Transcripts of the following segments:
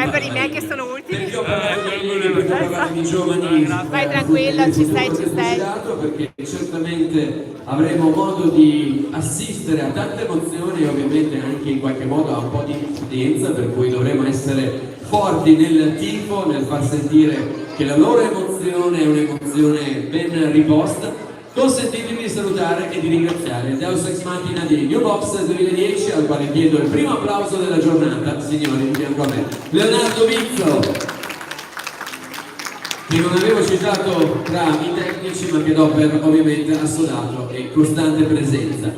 per i miei che sono ultimi. Perché ho parlato di giovani. Vai tranquillo, ci stai. Perché certamente avremo modo di assistere a tante emozioni e ovviamente anche in qualche modo a un po' di diffidenza, per cui dovremo essere forti nel tifo, nel far sentire che la loro emozione è un'emozione ben riposta. Consentitemi di salutare e di ringraziare il Deus Ex Machina di New Box 2010, al quale chiedo il primo applauso della giornata, signori, di fianco a me, Leonardo Bizzo, che non avevo citato tra i tecnici ma che do per ovviamente assodato e costante presenza.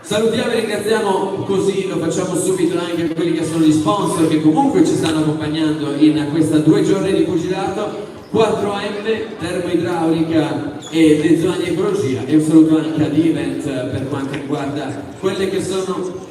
Salutiamo e ringraziamo, così lo facciamo subito, anche quelli che sono gli sponsor che comunque ci stanno accompagnando in questa 2 giorni di pugilato, 4M, Termoidraulica e Dezzoni Ecologia, e un saluto anche ad Event per quanto riguarda quelle che sono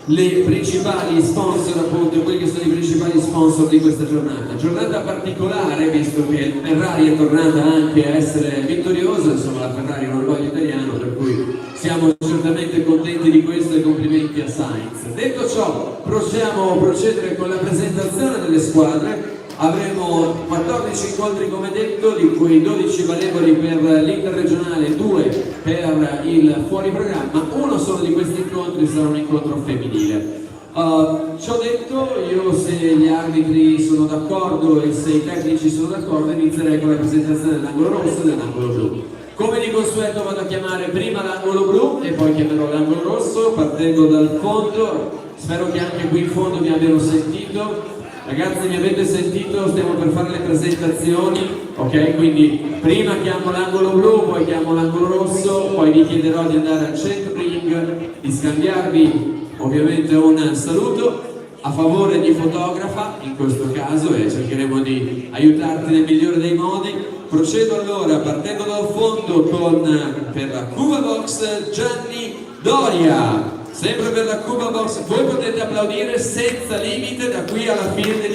le principali sponsor, appunto, quelli che sono i principali sponsor di questa giornata. Giornata particolare, visto che Ferrari è tornata anche a essere vittoriosa, insomma la Ferrari è un orgoglio italiano, per cui siamo certamente contenti di questo e complimenti a Sainz. Detto ciò, possiamo procedere con la presentazione delle squadre. Avremo 14 incontri come detto, di cui 12 valevoli per l'interregionale, 2 per il fuori programma. Uno solo di questi incontri sarà un incontro femminile. Ciò detto, io, se gli arbitri sono d'accordo e se i tecnici sono d'accordo, inizierei con la presentazione dell'angolo rosso e dell'angolo blu. Come di consueto vado a chiamare prima l'angolo blu e poi chiamerò l'angolo rosso, partendo dal fondo. Spero che anche qui in fondo mi abbiano sentito. Ragazzi, mi avete sentito? Stiamo per fare le presentazioni, ok? Quindi prima chiamo l'angolo blu, poi chiamo l'angolo rosso, poi vi chiederò di andare al centro ring, di scambiarvi ovviamente un saluto a favore di fotografa, in questo caso, e cercheremo di aiutarti nel migliore dei modi. Procedo allora partendo dal fondo con, per la Cuba Box, Gianni Doria. Sempre per la Cuba Box, voi potete applaudire senza limite da qui alla fine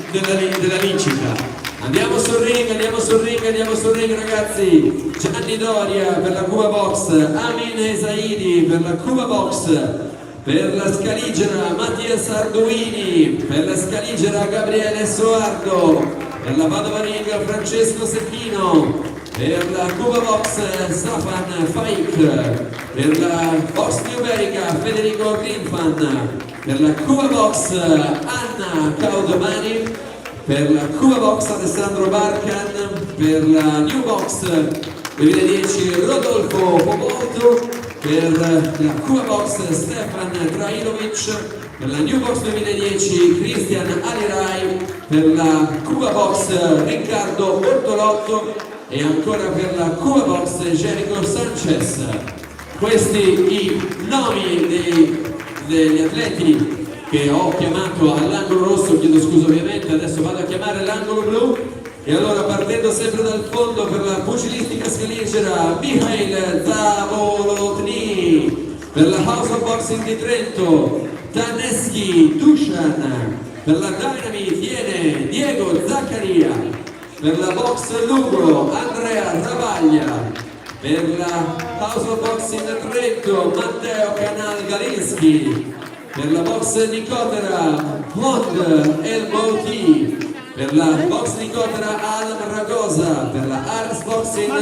della vincita. Andiamo sul ring, ragazzi. Gianni Doria per la Cuba Box, Amin Esaidi per la Cuba Box, per la scaligera Mattias Arduini, per la scaligera Gabriele Soardo, per la Padova Ring Francesco Secchino, per la Cuba Box Stefan Faik, per la Box Numerica Federico Grinfan, per la Cuba Box Anna Caudomani, per la Cuba Box Alessandro Barcan, per la New Box 2010 Rodolfo Pobolto, per la Cuba Box Stefan Trailovic, per la New Box 2010 Cristian Alirai, per la Cuba Box Riccardo Bortolotto e ancora per la Cuba Box Jericho Sanchez. Questi i nomi degli atleti che ho chiamato all'angolo rosso, chiedo scusa ovviamente, adesso vado a chiamare l'angolo blu. E allora, partendo sempre dal fondo, per la pugilistica scaligera Mikhail Zavolotny, per la House of Boxing di Trento Taneschi Dushan, per la Dynamite viene Diego Zaccaria, per la Box Lungo Andrea Ravaglia, per la House of Boxing Trento Matteo Canal Galinski, per la Box Nicotera Hond Elmouti, per la Box Nicotera Adam Ragosa, per la Ars Boxing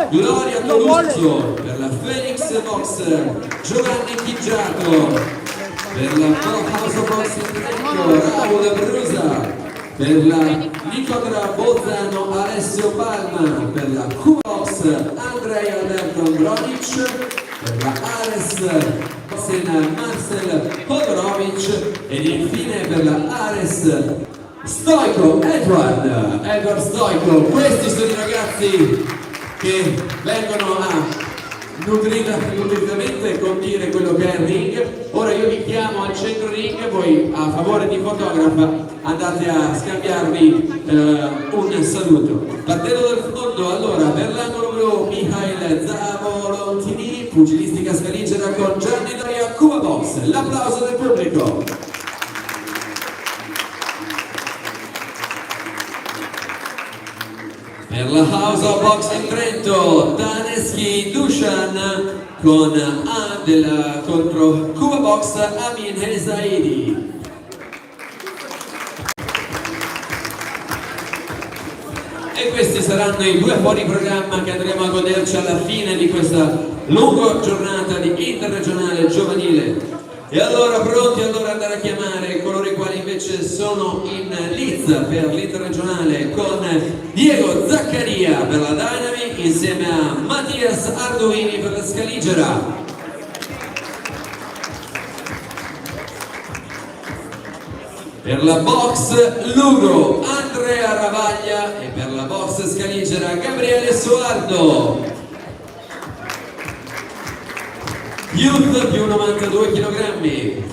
Gloria Toluzzo, per la Phoenix Box Giovanni Chiggiato, per la House of Boxing Trento Raul Brusa, per la Nicotera Bolzano Alessio Palma, per la Q-Box Andrea Alberto Bronic, per la Ares Marcel Podorovic ed infine per la Ares Stoico Edward Stoico. Questi sono i ragazzi che vengono a nutritamente condire quello che è il ring. Ora io vi chiamo al centro ring, voi a favore di fotografa andate a scambiarvi un saluto. Partendo dal fondo, allora, per l'angolo blu Mikhail Zavolontini, pugilistica scaligera con Gianni Doria, Cuba Box. L'applauso del pubblico. Per la House of Boxing Trento Taneschi Dushan contro Cuba Box Amin Esaidi. E questi saranno i due fuori programma che andremo a goderci alla fine di questa lunga giornata di interregionale giovanile. E allora pronti allora andare a chiamare coloro i quali invece sono in lizza per l'interregionale con Diego Zaccaria per la Dynami insieme a Mattias Arduini per la Scaligera. Per la box Lugo Andrea Ravaglia e per la box Scaligera Gabriele Soardo. Youth più 92 kg.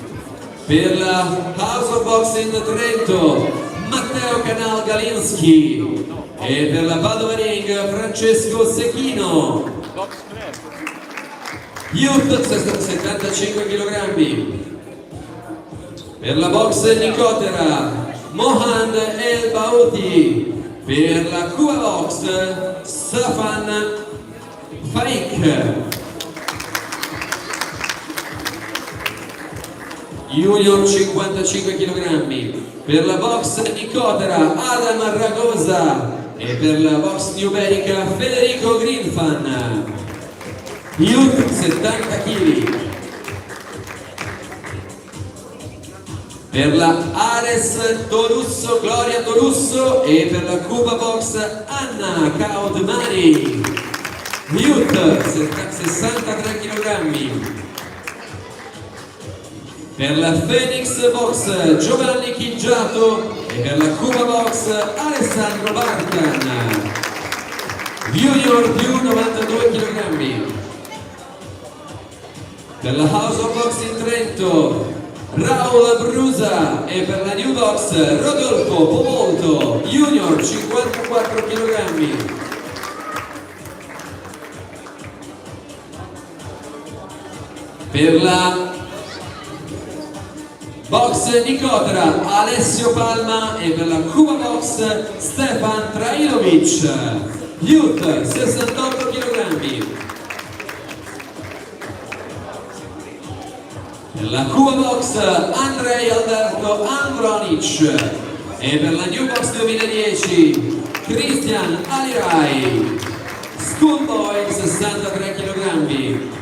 Per la House of Boxing Trento Matteo Canal Galinski e per la Padova Ring Francesco Secchino. Youth 75 kg. Per la box Nicotera Mohand El Bauti. Per la Cuba Box Safan Faik. Junior 55 kg. Per la box Nicotera Adam Ragosa e per la box numerica Federico Greenfan. Youth 70 kg. Per la Ares Torusso, Gloria Torusso e per la Cuba Box Anna Caudmani. Youth 63 kg. Per la Phoenix Box Giovanni Chiggiato e per la Cuba Box Alessandro Barcan. Junior più 92 kg. Per la House of Boxing Trento Raul Brusa e per la New Box Rodolfo Povolto, Junior 54 kg. Per la Box Nicotera Alessio Palma e per la Cuba Box Stefan Trailovic. Youth 68 kg. Per la Cuba Box Andrei Alberto Andronic e per la New Box 2010 Christian Alirai. Schoolboy 63 kg.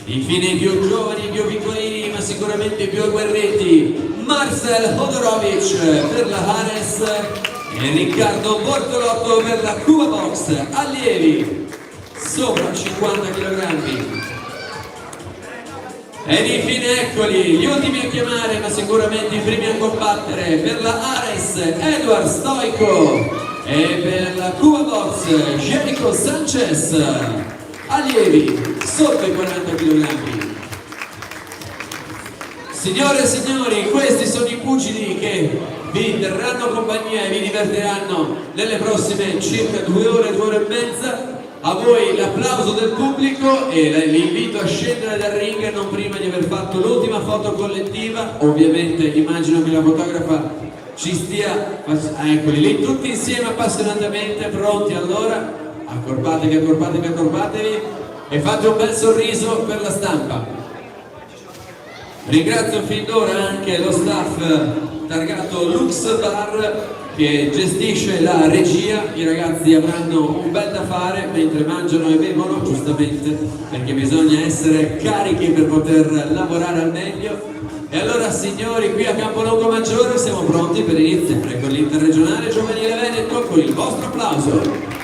Infine i più giovani, i più piccolini, ma sicuramente i più agguerriti, Marcel Hodorovic per la Hanes e Riccardo Bortolotto per la Cuba Box allievi sopra 50 kg. Ed infine eccoli gli ultimi a chiamare, ma sicuramente i primi a combattere. Per la Ares Edward Stoico e per la Cuba Box Jericho Sanchez, allievi sotto i 40 kg. Signore e signori, questi sono i pugili che vi terranno compagnia e vi divertiranno nelle prossime circa 2 ore e mezza. A voi l'applauso del pubblico e l'invito a scendere dal ring non prima di aver fatto l'ultima foto collettiva. Ovviamente immagino che la fotografa ci stia, eccoli lì tutti insieme appassionatamente pronti. Allora accorpatevi e fate un bel sorriso per la stampa. Ringrazio fin d'ora anche lo staff targato Lux Bar che gestisce la regia. I ragazzi avranno un bel da fare mentre mangiano e bevono, giustamente, perché bisogna essere carichi per poter lavorare al meglio. E allora signori, qui a Campolongo Maggiore siamo pronti per iniziare con l'Interregionale Giovanile Veneto con il vostro applauso.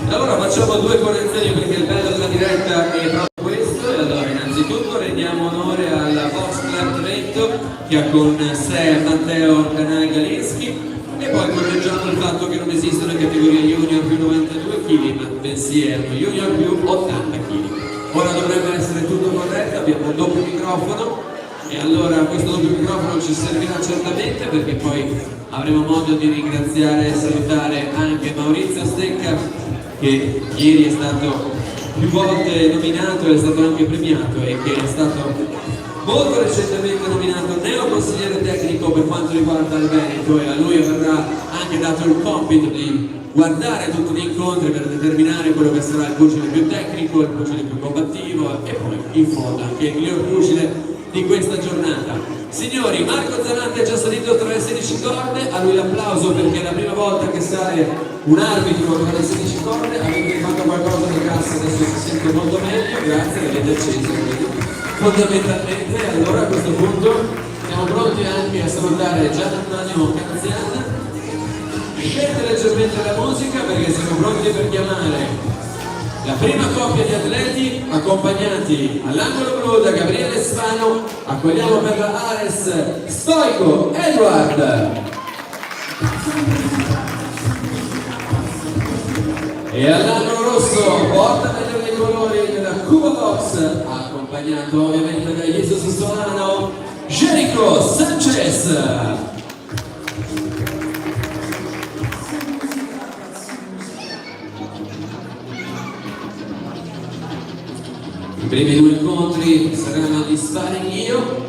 Allora facciamo due correzioni perché il bello della diretta è proprio questo. E allora innanzitutto rendiamo onore alla Box Club Trento che ha con sé Matteo Canal Galinski, e poi correggiamo il fatto che non esiste una categoria junior più 92 kg, ma bensì è una junior più 80 kg. Ora dovrebbe essere tutto corretto, abbiamo un doppio microfono e allora questo doppio microfono ci servirà certamente perché poi avremo modo di ringraziare e salutare anche Maurizio Stecca, che ieri è stato più volte nominato e è stato anche premiato e che è stato molto recentemente nominato neoconsigliere tecnico per quanto riguarda il Veneto, e a lui verrà anche dato il compito di guardare tutti gli incontri per determinare quello che sarà il pugile più tecnico, il pugile più combattivo e poi in fondo anche il miglior pugile di questa giornata. Signori, Marco Zanatti è già salito tra le 16 corde, a lui l'applauso perché è la prima volta che sale un arbitro tra le 16 corde. Avete fatto qualcosa di cassa, adesso si sente molto meglio, grazie, l'avete acceso. Fondamentalmente, allora a questo punto siamo pronti anche a salutare Gian Antonio Canziana. Scende leggermente la musica perché siamo pronti per chiamare la prima coppia di atleti accompagnati all'angolo blu da Gabriele Spano. Accogliamo per la Ares Stoico Edward e all'angolo rosso porta meglio dei colori della Cuba Box, accompagnato ovviamente da Jesus Solano, Jericho Sanchez. I primi due incontri saranno di sparring io,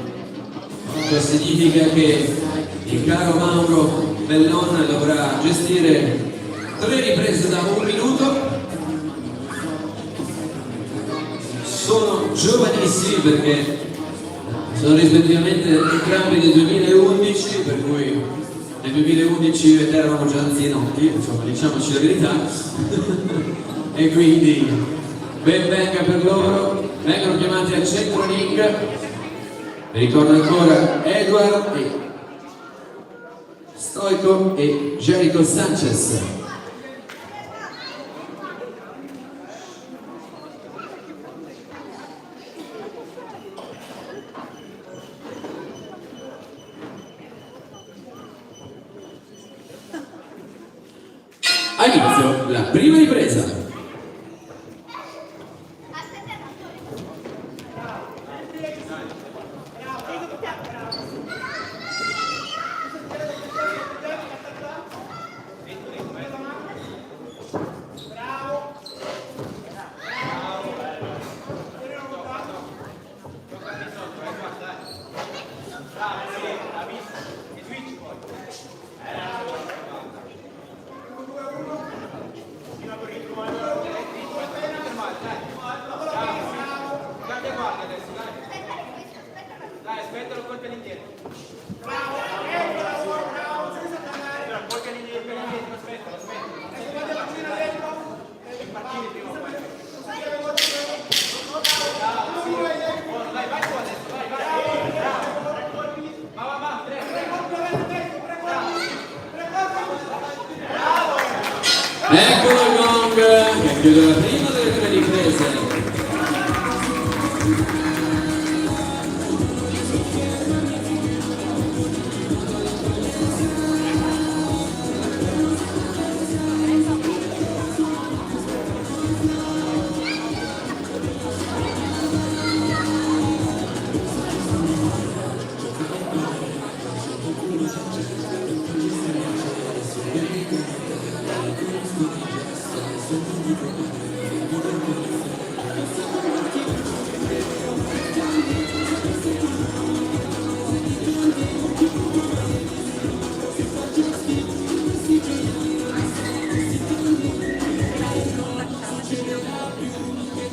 questo significa che il caro Mauro Bellon dovrà gestire 3 riprese da 1 minuto. Sono giovanissimi perché sono rispettivamente entrambi del 2011, per cui nel 2011 eravamo già anzianotti, insomma diciamoci la verità e quindi ben venga per loro. Vengono chiamati al centro ring, vi ricordo ancora Edward e Stoico e Jericho Sanchez. A inizio la prima ripresa. Eccolo il gong che chiude la prima delle 3 riprese.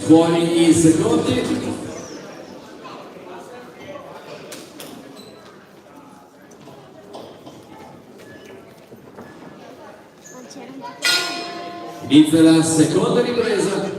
Fuori i secondi. Inizia la seconda ripresa.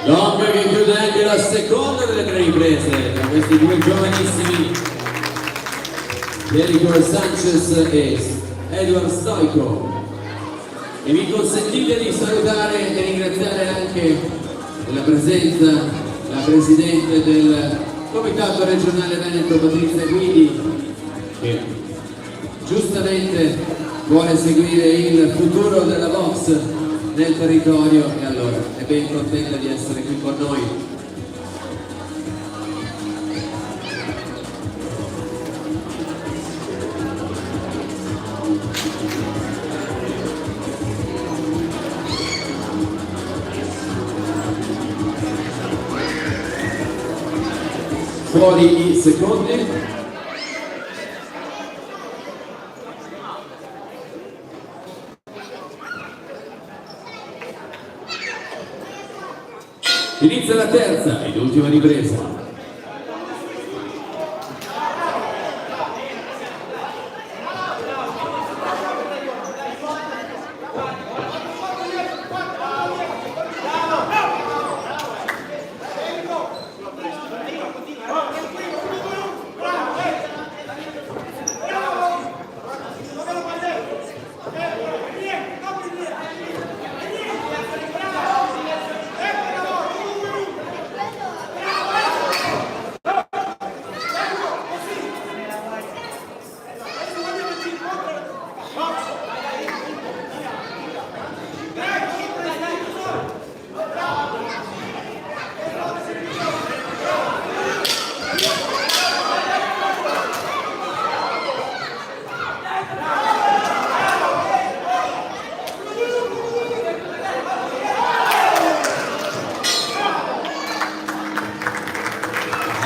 Gong che chiude anche la seconda delle 3 riprese tra questi due giovanissimi, Jericho Sanchez e Edward Stoico. E mi consentite di salutare e ringraziare anche la presenza la Presidente del Comitato Regionale Veneto, Patrizia Guidi, che giustamente vuole seguire il futuro della box nel territorio e allora è ben contenta di essere qui con noi. Fuori i secondi. Inizia la terza ed ultima ripresa.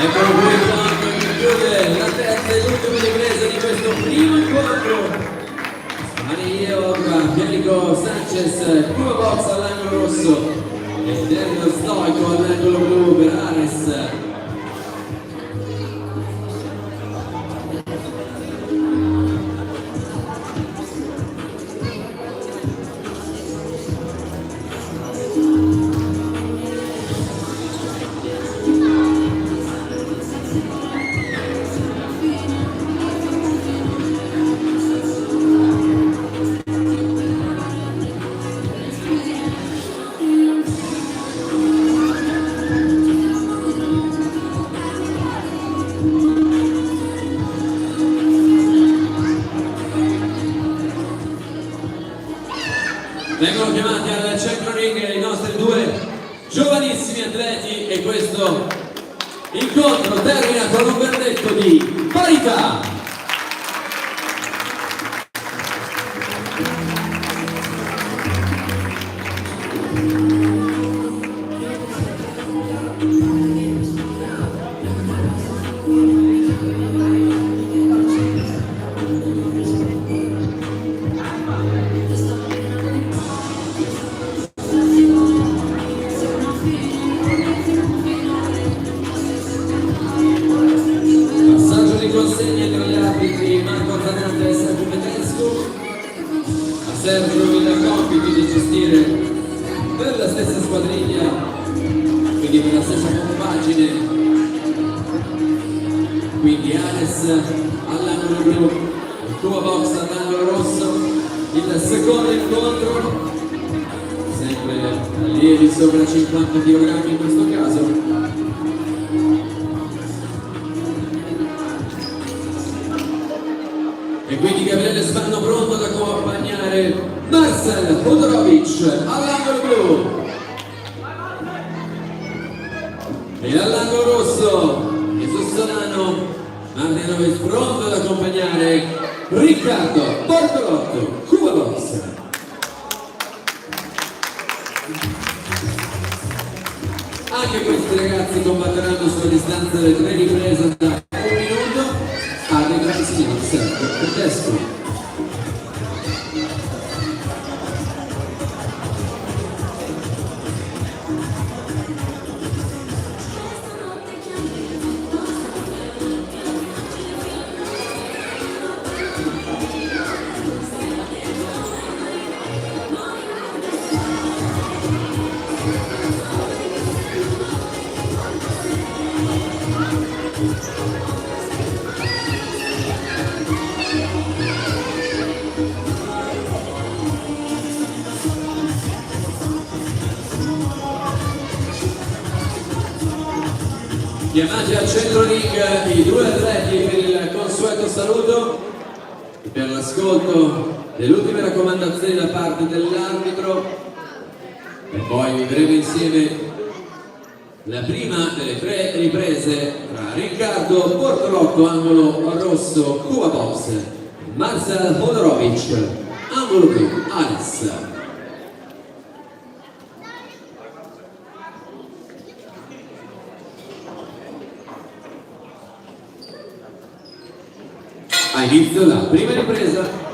Eccolo qui che chiude la terza e l'ultima ripresa di questo primo incontro. Mario Jericho Sanchez, Cuba Box all'angolo rosso e Derrick Stoico all'angolo blu per Ares. Vengono chiamati al centro ring i nostri due giovanissimi atleti e questo incontro termina con un verdetto di parità. Sergio il compito di gestire per la stessa squadriglia, quindi per la stessa compagine, quindi Ares all'angolo blu, il Cuba Box all'angolo rosso, il secondo incontro, sempre allievi sopra 50 kg in questo caso. E quindi Gabriele Spanno pronto ad accompagnare Marcel Podorovic all'angolo blu e all'angolo rosso Jesus Solano Martinovic pronto ad accompagnare Riccardo Bortolotto, Cuba Box. Anche questi ragazzi combatteranno sulla distanza delle 3 riprese da 1 minuto. Arbitro il signor Sergio Tedesco. Chiamati al centro ring i due atleti per il consueto saluto, per l'ascolto delle ultime raccomandazioni da parte dell'arbitro e poi vivremo insieme la prima delle 3 riprese tra Riccardo Bortolotto, angolo rosso, Cuba Box, e Marcel Hodorovic, angolo blu, Ares. A inizio la prima ripresa.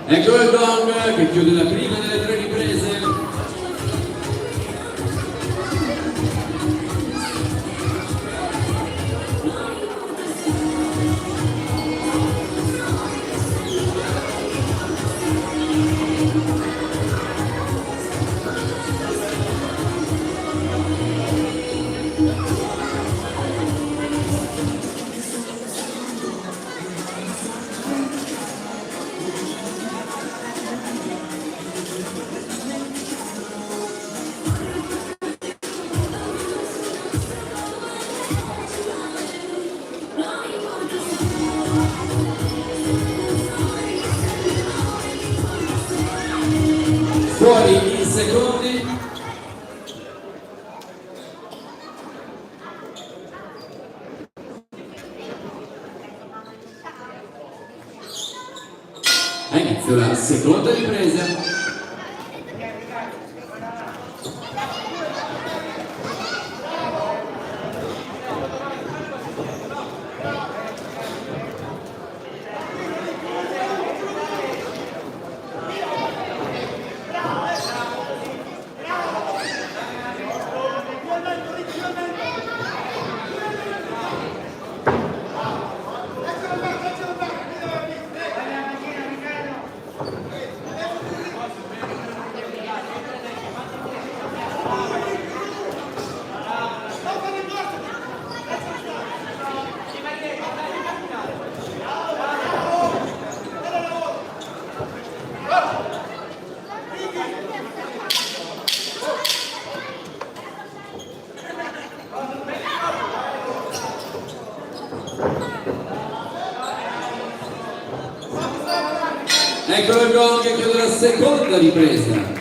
Ecco il gong che chiude la prima delle 3 riprese. Fuori in secondi. A inizio la seconda ripresa. Eccolo il gong che chiude la seconda ripresa.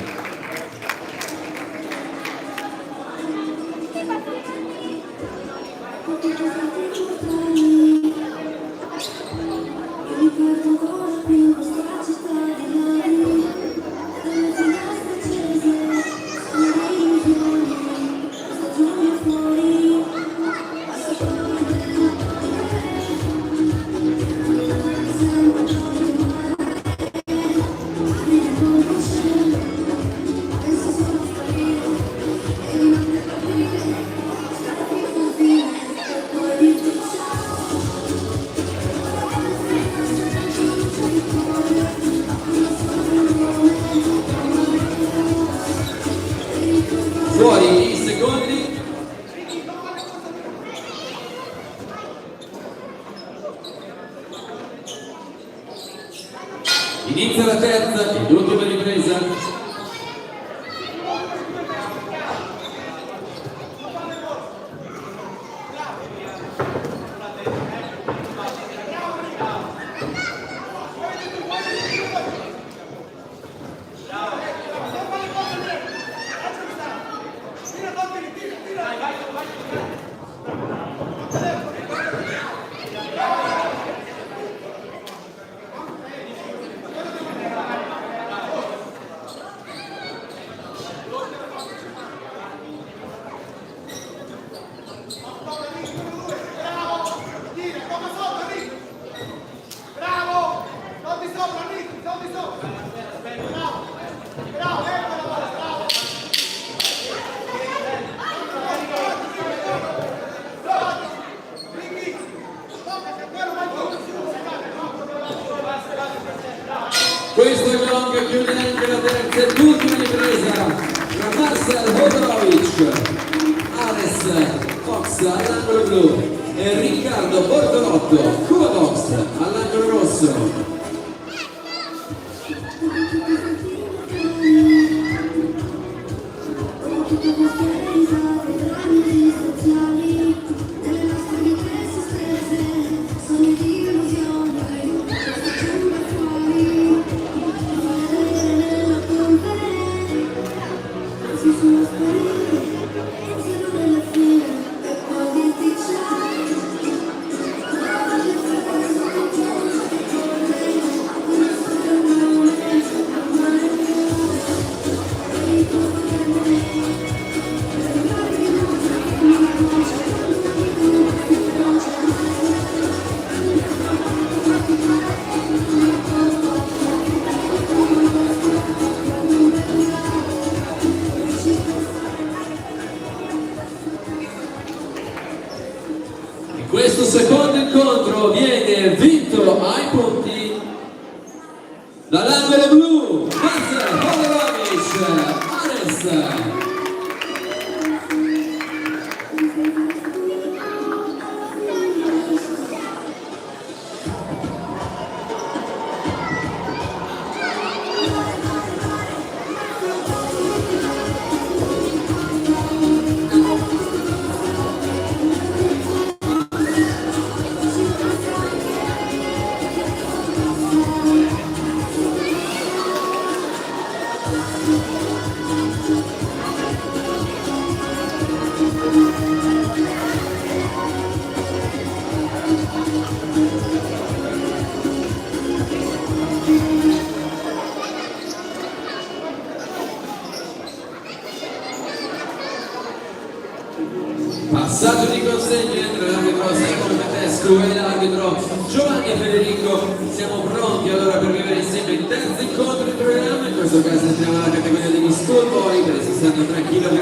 Fuori i secondi. Inizia la terza ed ultima ripresa. Questo gong chiude anche la terza ed ultima ripresa tra Marcel Hodorovic, Ares Fox all'angolo blu e Riccardo Bortolotto, Cuba Box all'angolo rosso. Questo secondo incontro viene vinto ai punti dall'angolo blu, Marcel Hodorovic, Ares. Passaggio di consegne tra l'arbitro Simone Petescu e l'arbitro Giovanni Federico. Siamo pronti allora per vivere insieme il terzo incontro del programma. In questo caso entriamo nella categoria degli schoolboy per i 63 kg.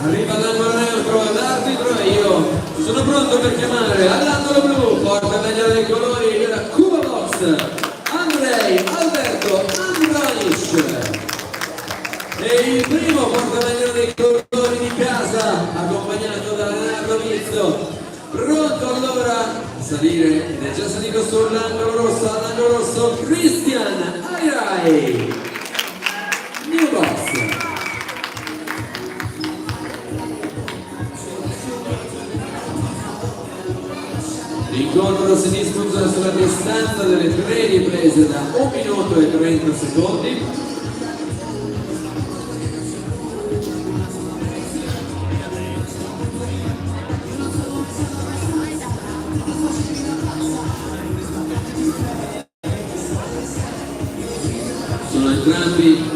Arriva all'angolo neutro l'arbitro e io sono pronto per chiamare all'angolo blu, portavengola dei colori della Cuba Box, Andrei Alberto Andronic. E il primo portavengola dei colori di casa, accompagnato da Leonardo Mizzo. Pronto allora a salire, ed è già salito sull'angolo rosso, all'angolo rosso, Christian Airai, New Box. L'incontro si disputa sulla distanza delle 3 riprese da 1 minuto e 30 secondi. Sono entrambi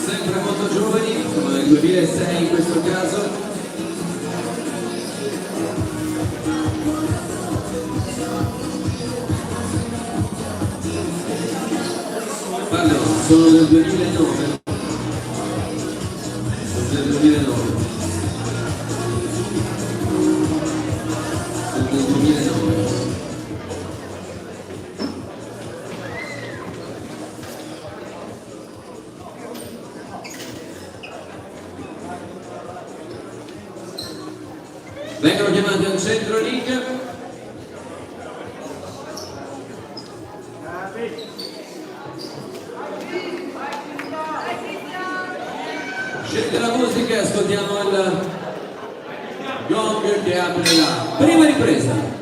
sempre molto giovani, sono nel 2006 in questo caso. Sono del 2009. Del 2009. Del 2009. Vengono chiamati al centro ring. Scende la musica e ascoltiamo il gong che apre la prima ripresa.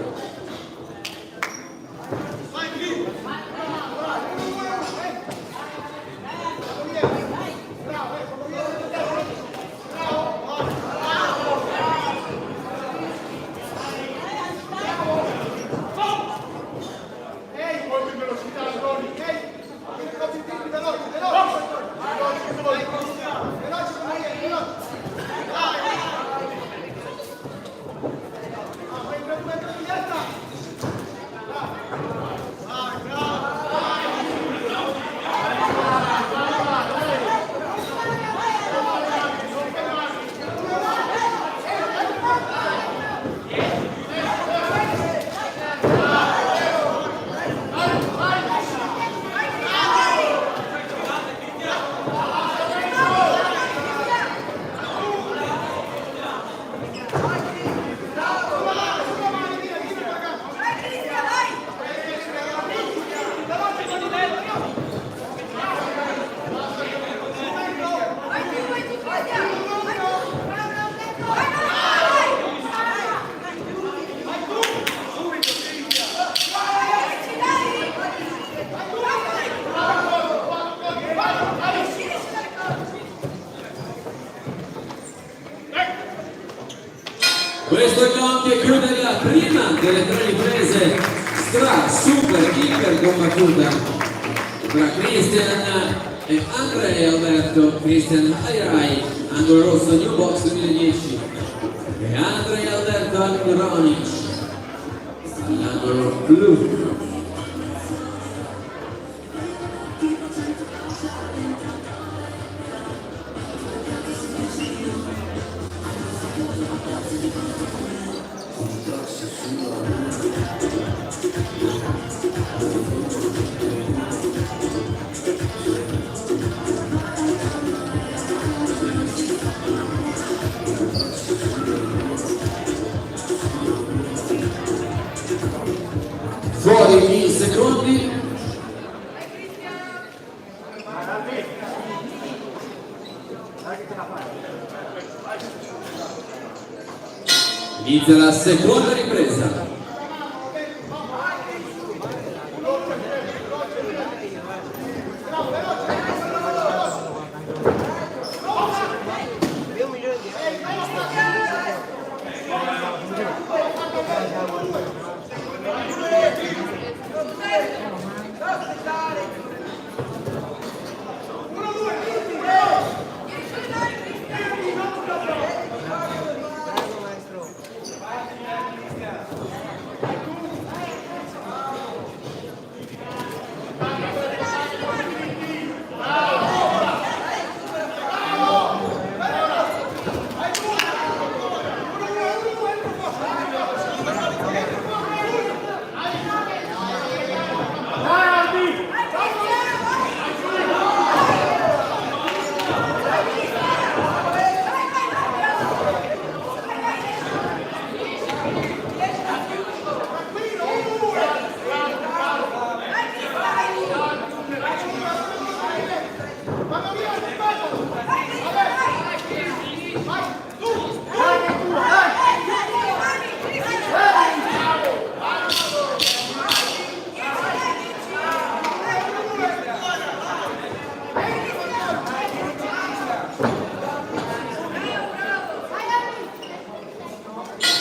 Questo è il gong che chiude la prima delle tre riprese super iper combattuta tra Christian e Andrei Alberto. Christian Airai, angolo rosso, New Box 2010, e Andrei Alberto Andronic all'angolo blu. Fuori in secondi. Inizia la seconda ripresa.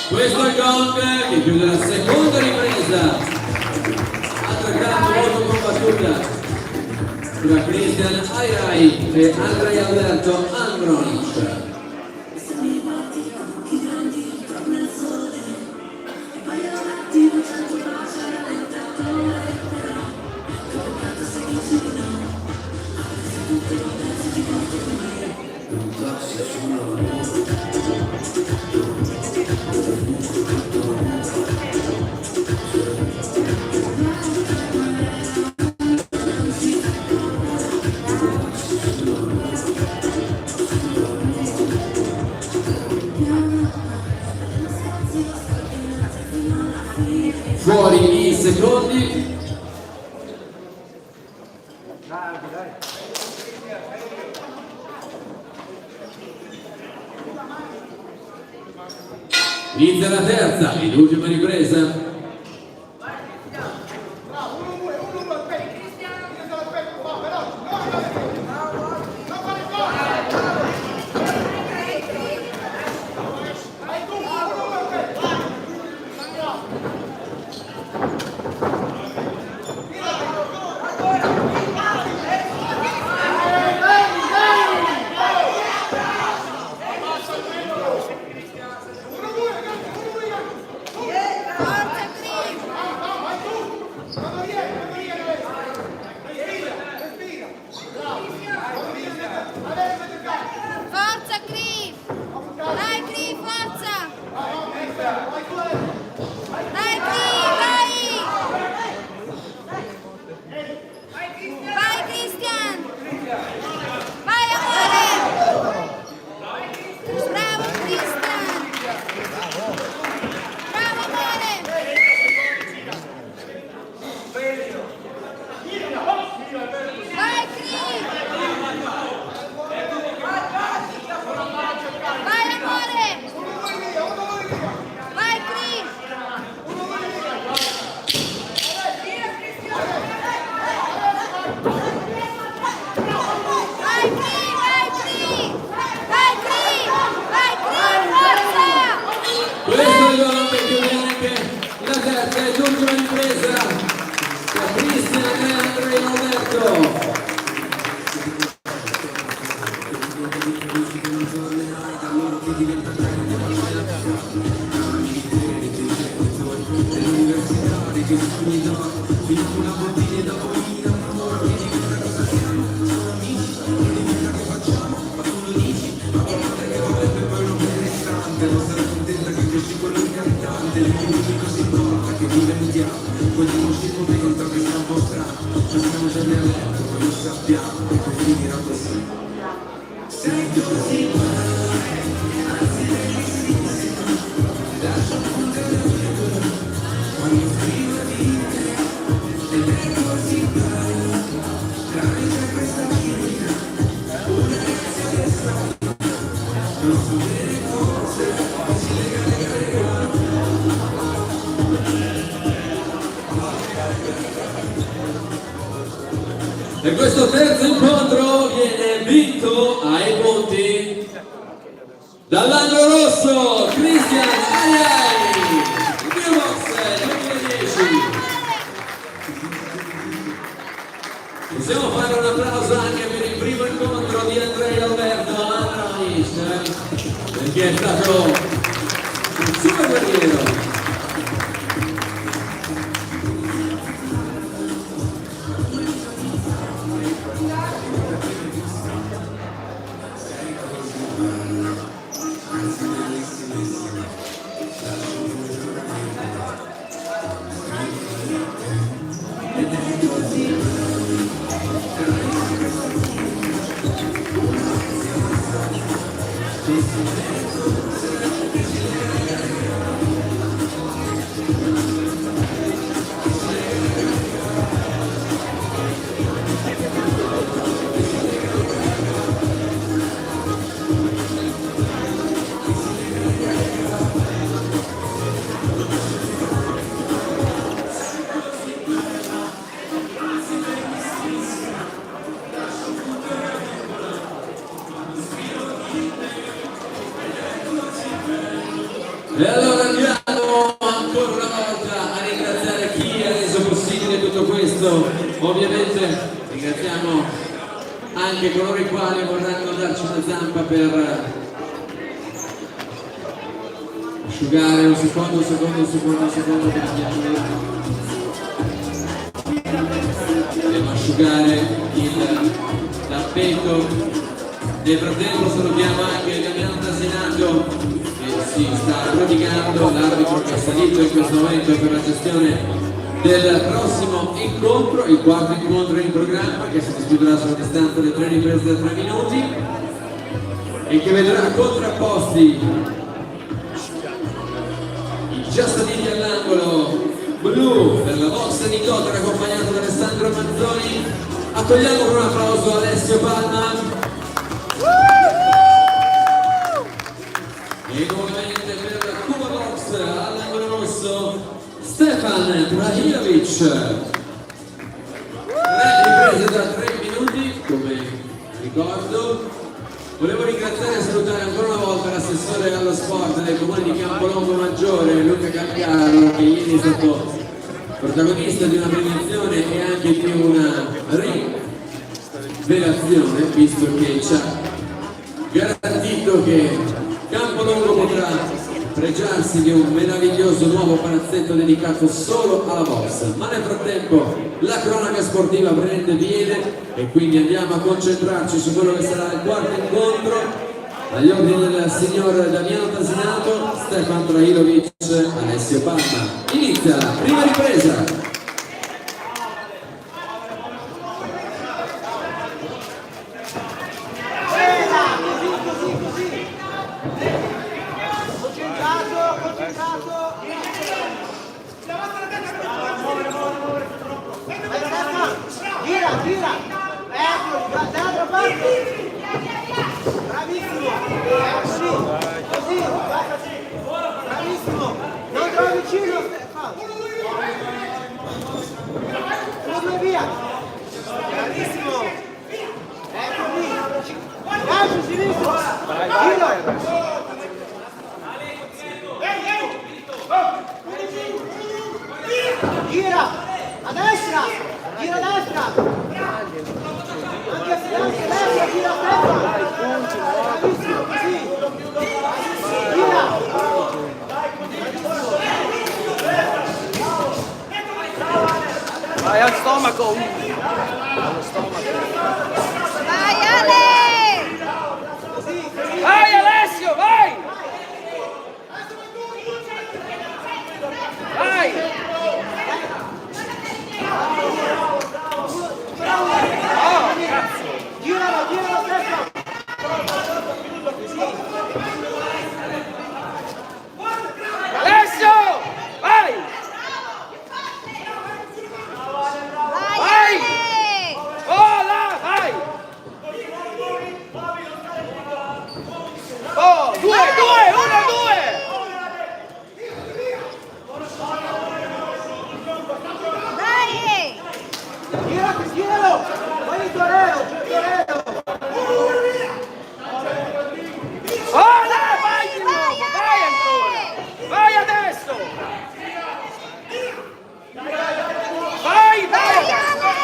Questo è il gong che chiude la seconda ripresa. Altra gara molto combattuta tra Christian Airai e Andrei Alberto Andronic. Fuori in secondi. Inizia la terza ed ultima ripresa. Forza sulle donne, chiude anche la terza ed ultima ripresa da Cristian Andrea Roberto. E questo terzo incontro viene vinto ai punti dall'angolo rosso Cristian Ayai, New Box 2010. Possiamo fare un applauso anche per il primo incontro di Andrea Alberto Andranis, perché è stato un super guerriero. E allora andiamo ancora una volta a ringraziare chi ha reso possibile tutto questo. Ovviamente ringraziamo anche coloro i quali vorranno darci una zampa per asciugare un secondo per dobbiamo asciugare il tappeto. Nel frattempo salutiamo anche Damiano Tasinato, si sta praticando, l'arbitro che è salito in questo momento per la gestione del prossimo incontro, il quarto incontro in programma che si disputerà sulla distanza delle 3 riprese da 3 minuti e che vedrà contrapposti i già saliti all'angolo blu per la box di Cotra accompagnato da Alessandro Manzoni. Accogliamo con un applauso Alessio Palma. E nuovamente per la Cuba Box all'angolo rosso Stefan Trahilovic. 3 riprese da 3 minuti come ricordo. Volevo ringraziare e salutare ancora una volta l'assessore allo sport del comune di Campolongo Maggiore, Luca Cagliaro, che ieri è stato protagonista di una premiazione e anche di una rivelazione, visto che ci ha garantito che Campolongo potrà pregiarsi di un meraviglioso nuovo palazzetto dedicato solo alla box. Ma nel frattempo la cronaca sportiva prende piede e quindi andiamo a concentrarci su quello che sarà il quarto incontro agli ordini del signor Damiano Tasinato, Stefan Trahilovic, Alessio Palma. Inizia la prima ripresa. Gira, ecco, dall'altra parte, bravissimo, così, bravissimo, non troppo vicino, come via, bravissimo, ecco lì, calcio sinistro, giro, gira Stefano. Bravissimo, così. Gira. Vai al stomaco! Allo stomaco! Vai Ale! Vai Alessio, vai! Vai! Oh, cazzo! Giralo, giralo Stefano. Alessio! Vai! Vai Vai! Ale! Vola, vai! Oh, 2, 2, 1, 2! Dai! Giralo. Vai Torero, Torero. Vola, vai di nuovo, vai ancora! Vai adesso! Vai, vai! Vai Ale!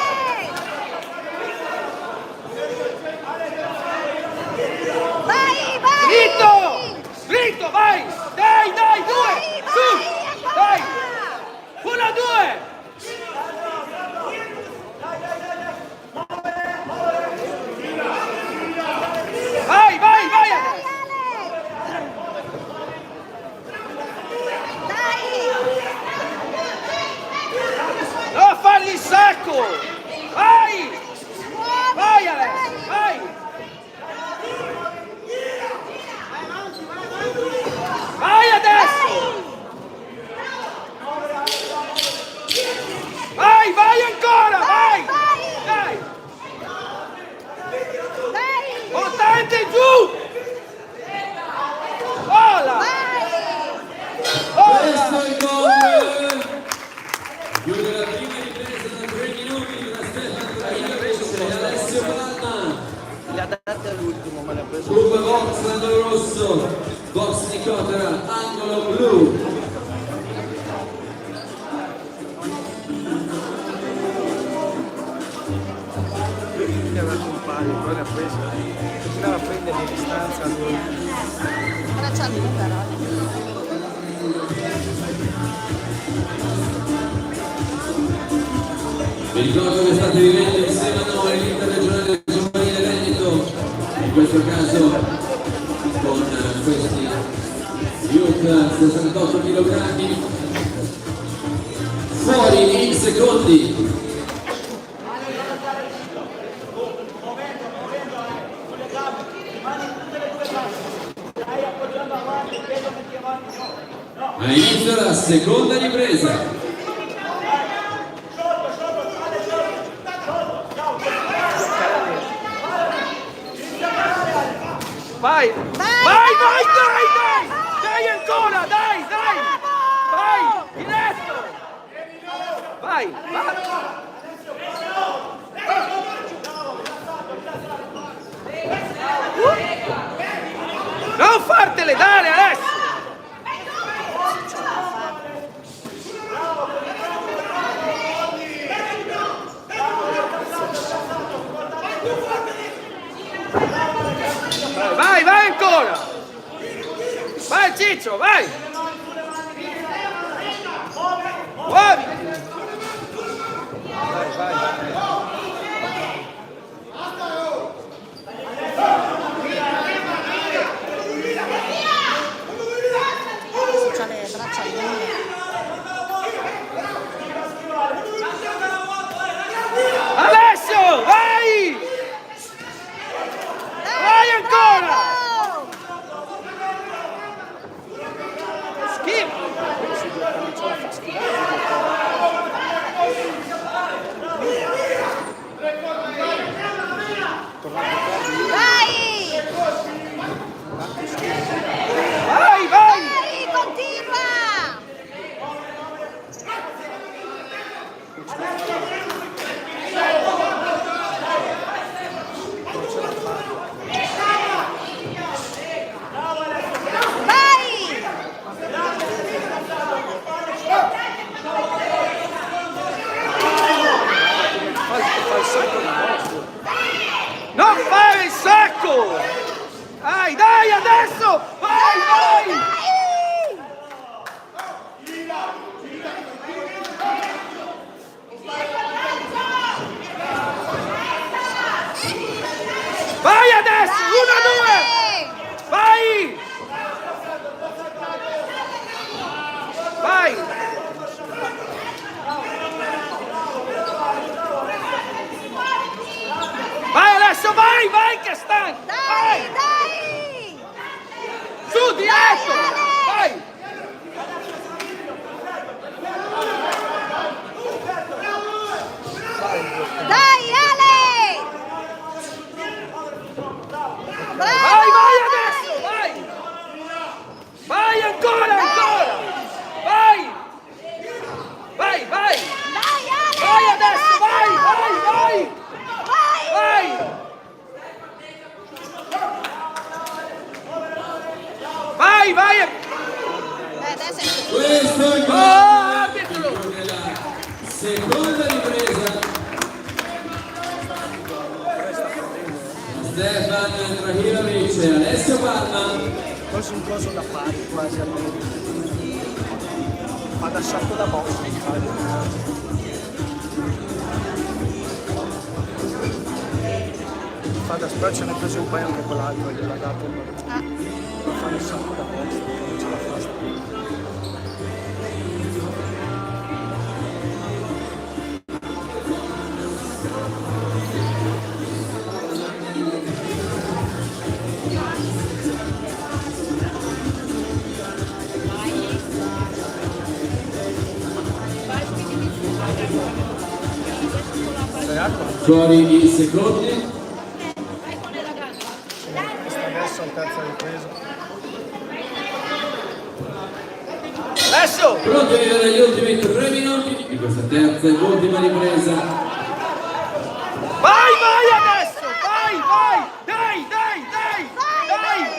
Vai, vai! Dritto! Dritto, vai! Dai, dai, 2! Su! Dai! 1, 2! Vai, vai, vai! No, fargli il sacco! Vai! Vai Alessio, vai! Vai adesso! Vai, vai ancora, vai! Dai! Portante giù! Vola! Questo Vola! è il gol! Chiude la prima ripresa da 3 minuti tra Stefano Trainovic e Alessio Palma. Le ha date all'ultimo, ma le ha preso. Club Box angolo rosso, Box Nicotera angolo blu. Era un paio, poi l'ha preso. Continuava a prendere di distanza. Braccia lunga, no? Vi ricordo che state vivendo insieme a noi l'Interregionale Giovanile Veneto, in questo caso con questi Youth 68 kg, fuori in secondi. A inizio la seconda ripresa. Vai! Vai, vai, dai, dai! Dai ancora, dai, dai! Vai, diretto! Vai, vai! Non fartele dare, Alessio! Vai, vai ancora! Vai Ciccio, vai! Muoviti! Vai, vai, C'ha le braccia lunghe. Alessio, vai! Vai ancora! Schifo! Vai! Vai, vai! Vai, continua! Vai! Non fare il vai adesso! Vai, vai! Vai adesso! 1, 2! Vai! Vai! Vai Alessio, vai, vai che stanco! Dai, Vai! dai! Su, diretto! Vai! Dai, Ale! Bravo! Vai, vai adesso! Vai! Vai ancora, ancora! Vai! Vai, vai! Dai, Ale! Vai adesso, vai, vai, vai! Vai! Vai! Vai, vai! Adesso è finito. Questo è il Oh, gol arbitro! della seconda ripresa. Stefan Trahirovic e Alessio Palma. Forse un coso da pari quasi almeno. Fa da salto da box. Fa da spero ce ne ha preso un paio anche quell'altro e gliel'ha dato. Ma fa il salto da box, non ce la fa. Fuori i secondi. Questa adesso al terza ripresa. Alessio! Pronti a vivere gli ultimi 3 minuti di questa terza e ultima ripresa. Vai, vai adesso! Vai, vai! Dai, dai, dai! Dai!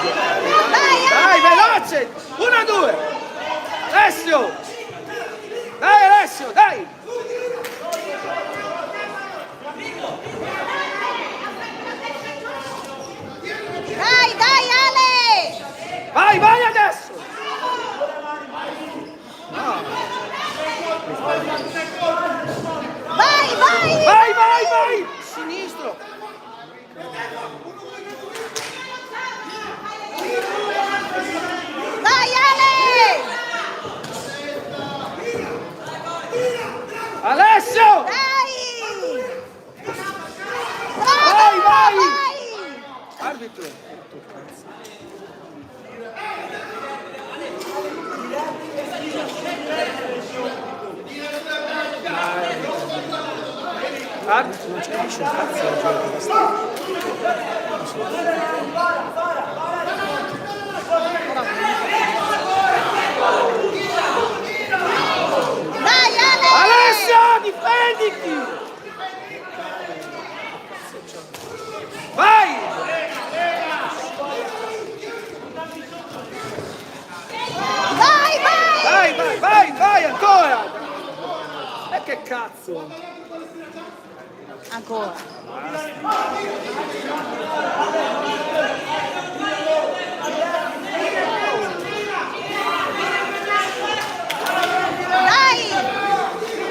Dai, veloce! 1, 2! Alessio! Dai, Alessio, dai! Dai, dai, Ale! Vai, vai adesso! Vai, vai! Vai, vai, vai! Sinistro! Dai, Ale! Alessio! Dai! Vai, Bravo! vai! Vai! Arbitro! Arbitro non ci capisce un cazzo del gioco da stare. Dai, Ale! Alessio, difenditi! Vai! Vai, vai! Vai, vai, vai, vai, ancora! E che cazzo? Ancora. Dai!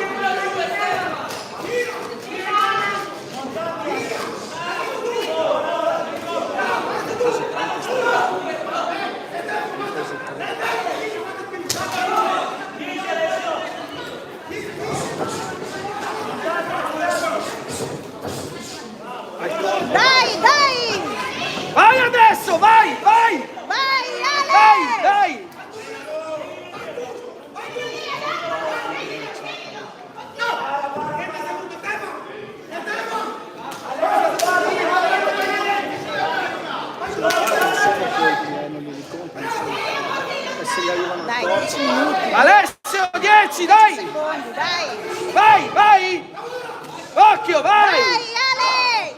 Dai, dai! Vai adesso, vai, vai! Vai, Dai, Ale! dai! Dai, 10 minuti. Alessio, 10, dai! Secondi, dai! Vai, vai! occhio, vai! Dai, Ale!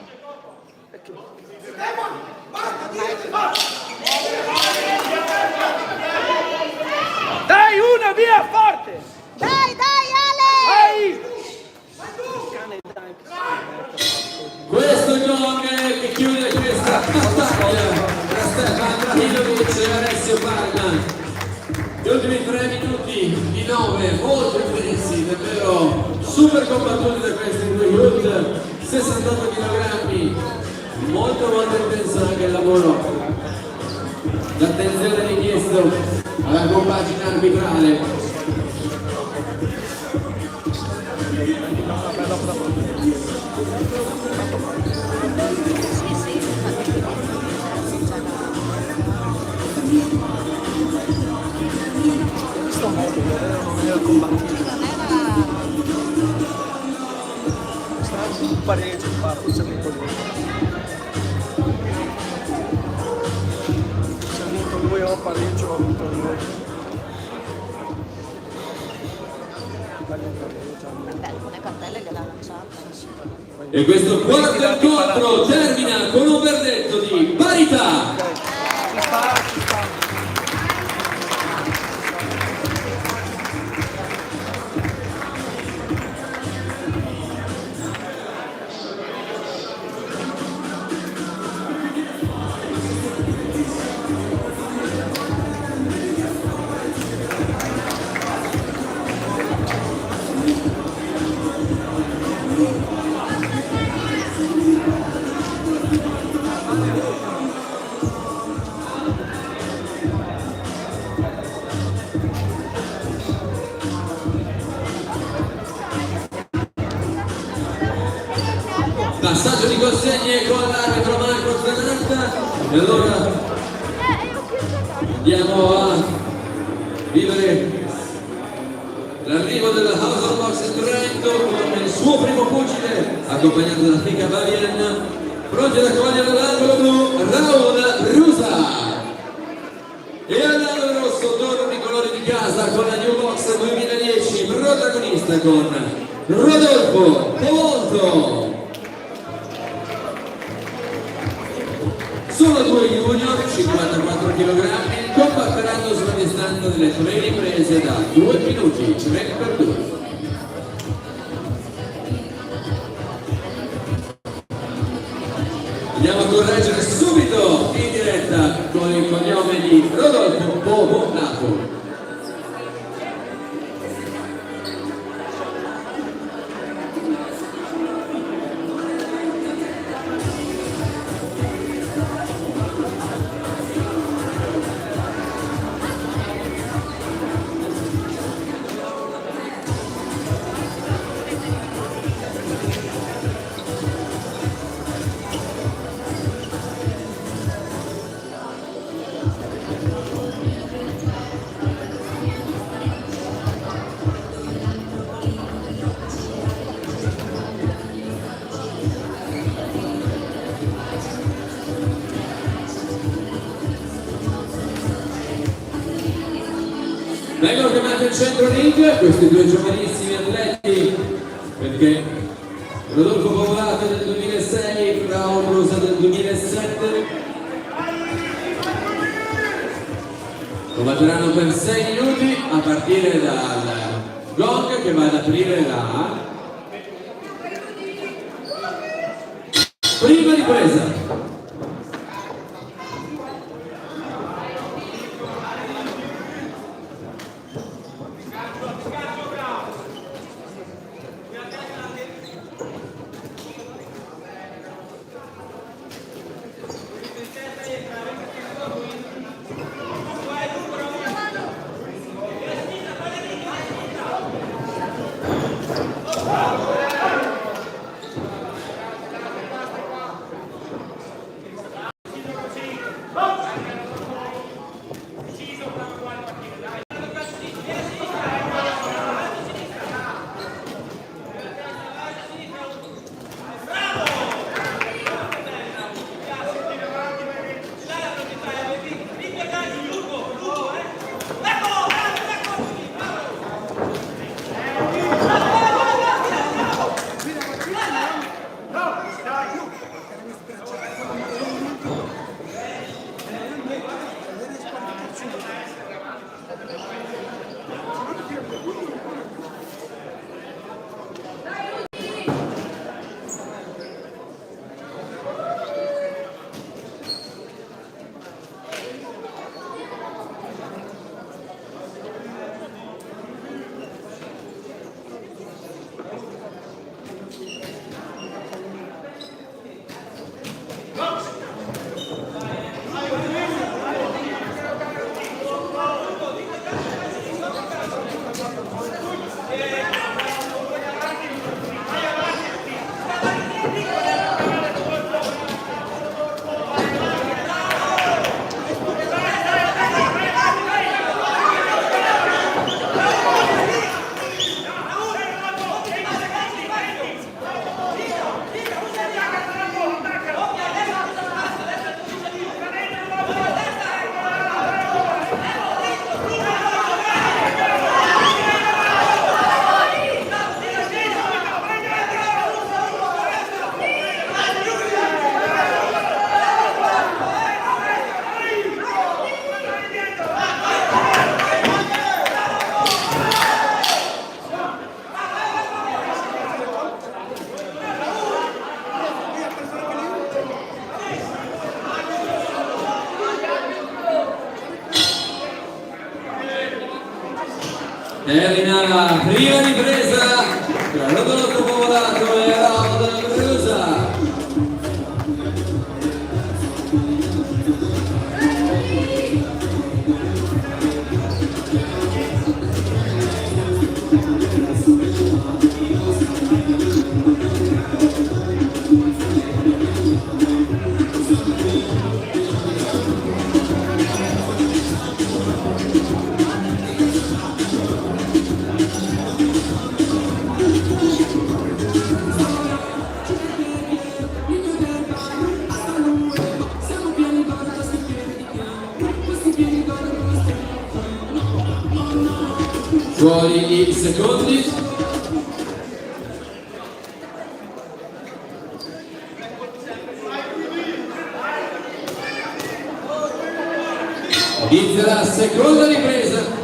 Dai, una, via, forte! Dai, dai, Ale! Vai! Questo è il gol che chiude questa battaglia tra Stefan Brahimovic e Alessio Barna. Gli ultimi 3 minuti di 9 molto intensi, davvero super combattuti da questi due Hood, 68 kg, molto intenso anche il lavoro. L'attenzione richiesto alla compagine arbitrale. Questo modo non era combattuto. Stava un pareggio, c'è un po' di... Se ha vinto lui o pareggio, ha vinto lui. Vabbè, alcune cartelle gliel'ha lanciate. E questo quarto incontro termina con un verdetto di parità. Ci sta. Passaggio di consegne con l'arbitro Marco Zanatta. E allora andiamo a vivere l'arrivo della House of Box in Trento con il suo primo pugile accompagnato da Fika Bavian, pronti ad accogliere l'angolo blu Raul Rusa. E all'angolo rosso tornano i colori di casa con la New Box 2010, protagonista con Rodolfo Ponto. Sono due junior, 54 kg, combatteranno sulla distanza delle 3 riprese da 2 minuti, 3x2. Andiamo a correggere subito in diretta con il cognome di Rodolfo Bobo Nato. Vengono chiamati al centro ring questi due giovanissimi atleti perché Rodolfo Povolato del 2006, Raul Rosa del 2007 combatteranno per 6 minuti a partire dal gong che va ad aprire la prima ripresa. Termina la prima ripresa tra Rodolfo Popolato e Laura Brusa. Fuori i secondi. Inizia la seconda ripresa.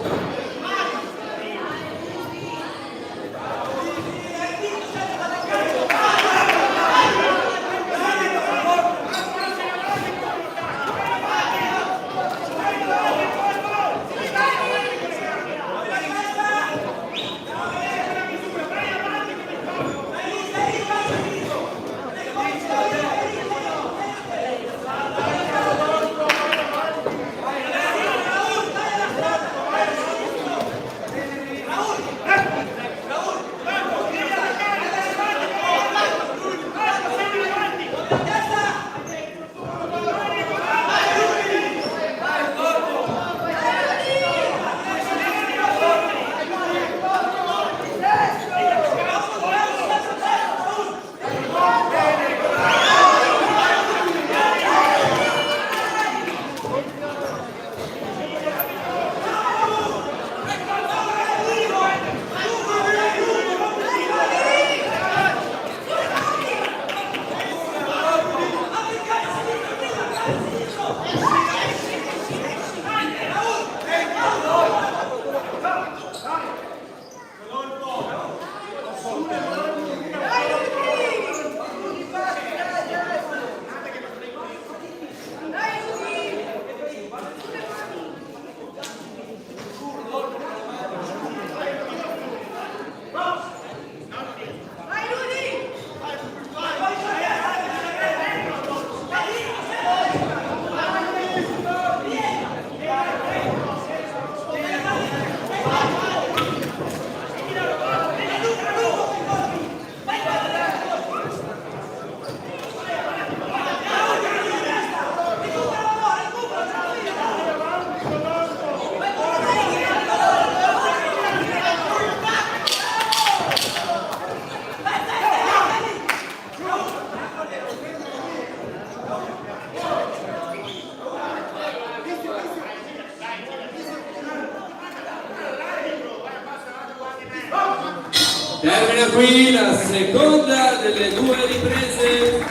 Termina qui la seconda delle due riprese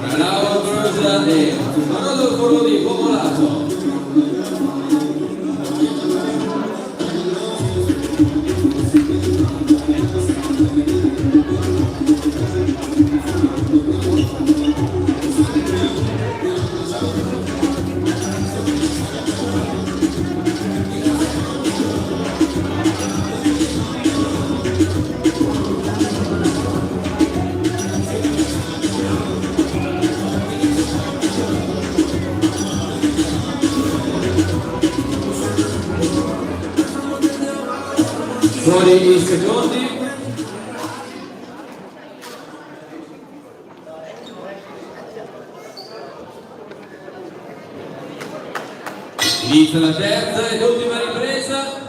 tra Laura Brusa e Rodolfo di Popolato. Fuori i secondi. Inizia la terza ed ultima ripresa.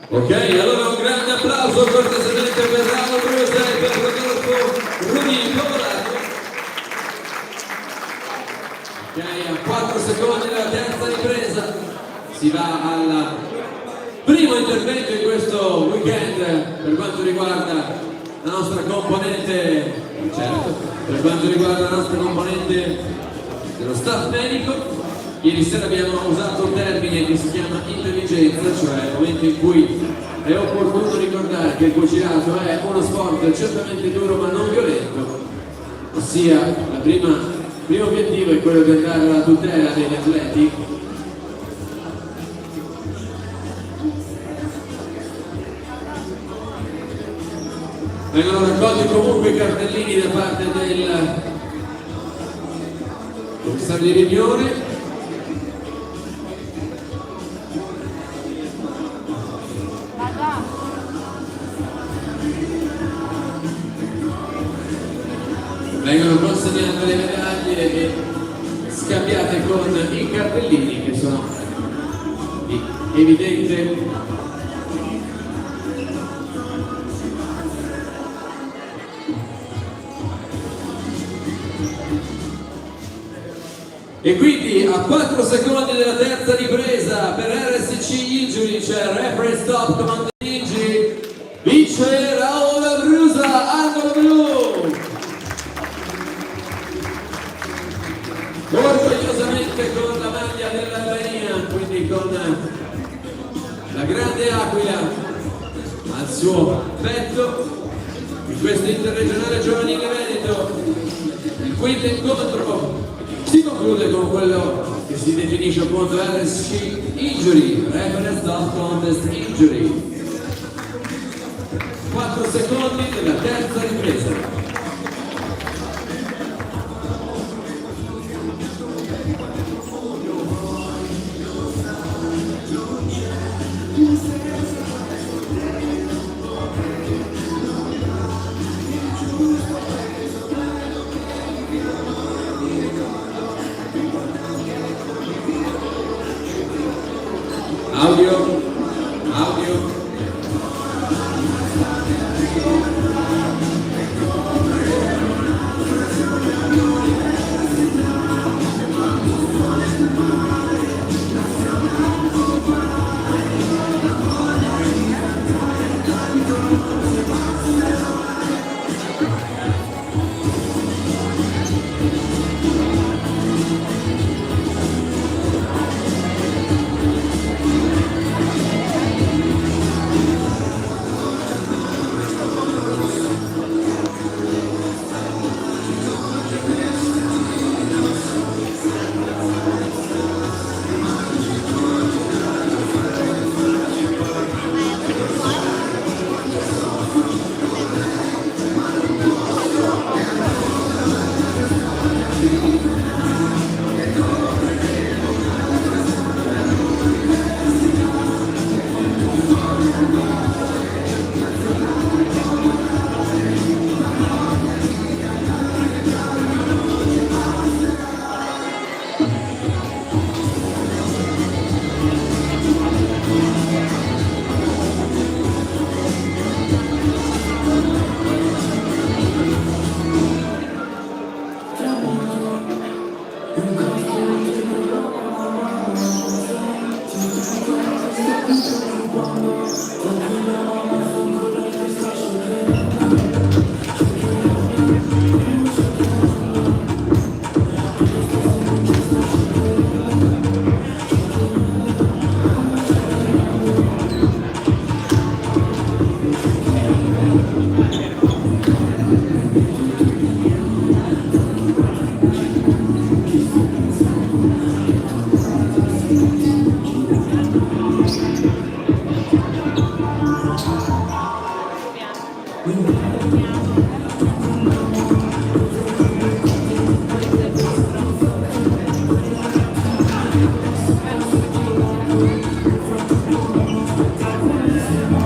Ok, allora un grande applauso cortesemente per Laura Brusa e per Rodolfo Popolato. Ok, a 4 secondi della terza ripresa si va al primo intervento in questo weekend per quanto riguarda la nostra componente, certo, per quanto riguarda la nostra componente dello staff medico. Ieri sera abbiamo usato un termine che si chiama intelligenza, cioè il momento in cui è opportuno ricordare che il pugilato è uno sport certamente duro ma non violento, ossia il primo obiettivo è quello di andare alla tutela degli atleti. Vengono raccolti comunque i cartellini da parte del commissario di riunione. Vengono consegnate le medaglie e scambiate con i cartellini che sono di evidente e quindi a 4 secondi della terza ripresa per RSC Injury c'è referee stop comando injury, vince Raul Abrusa, angolo blu. Orgogliosamente con la maglia dell'Albania, quindi con la grande aquila al suo petto, in questo interregionale giovanile Veneto. Il quinto incontro si conclude con quello che si definisce appunto RSC Injury, Reference Stop Contest Injury. 4 secondi della terza ripresa. Audio.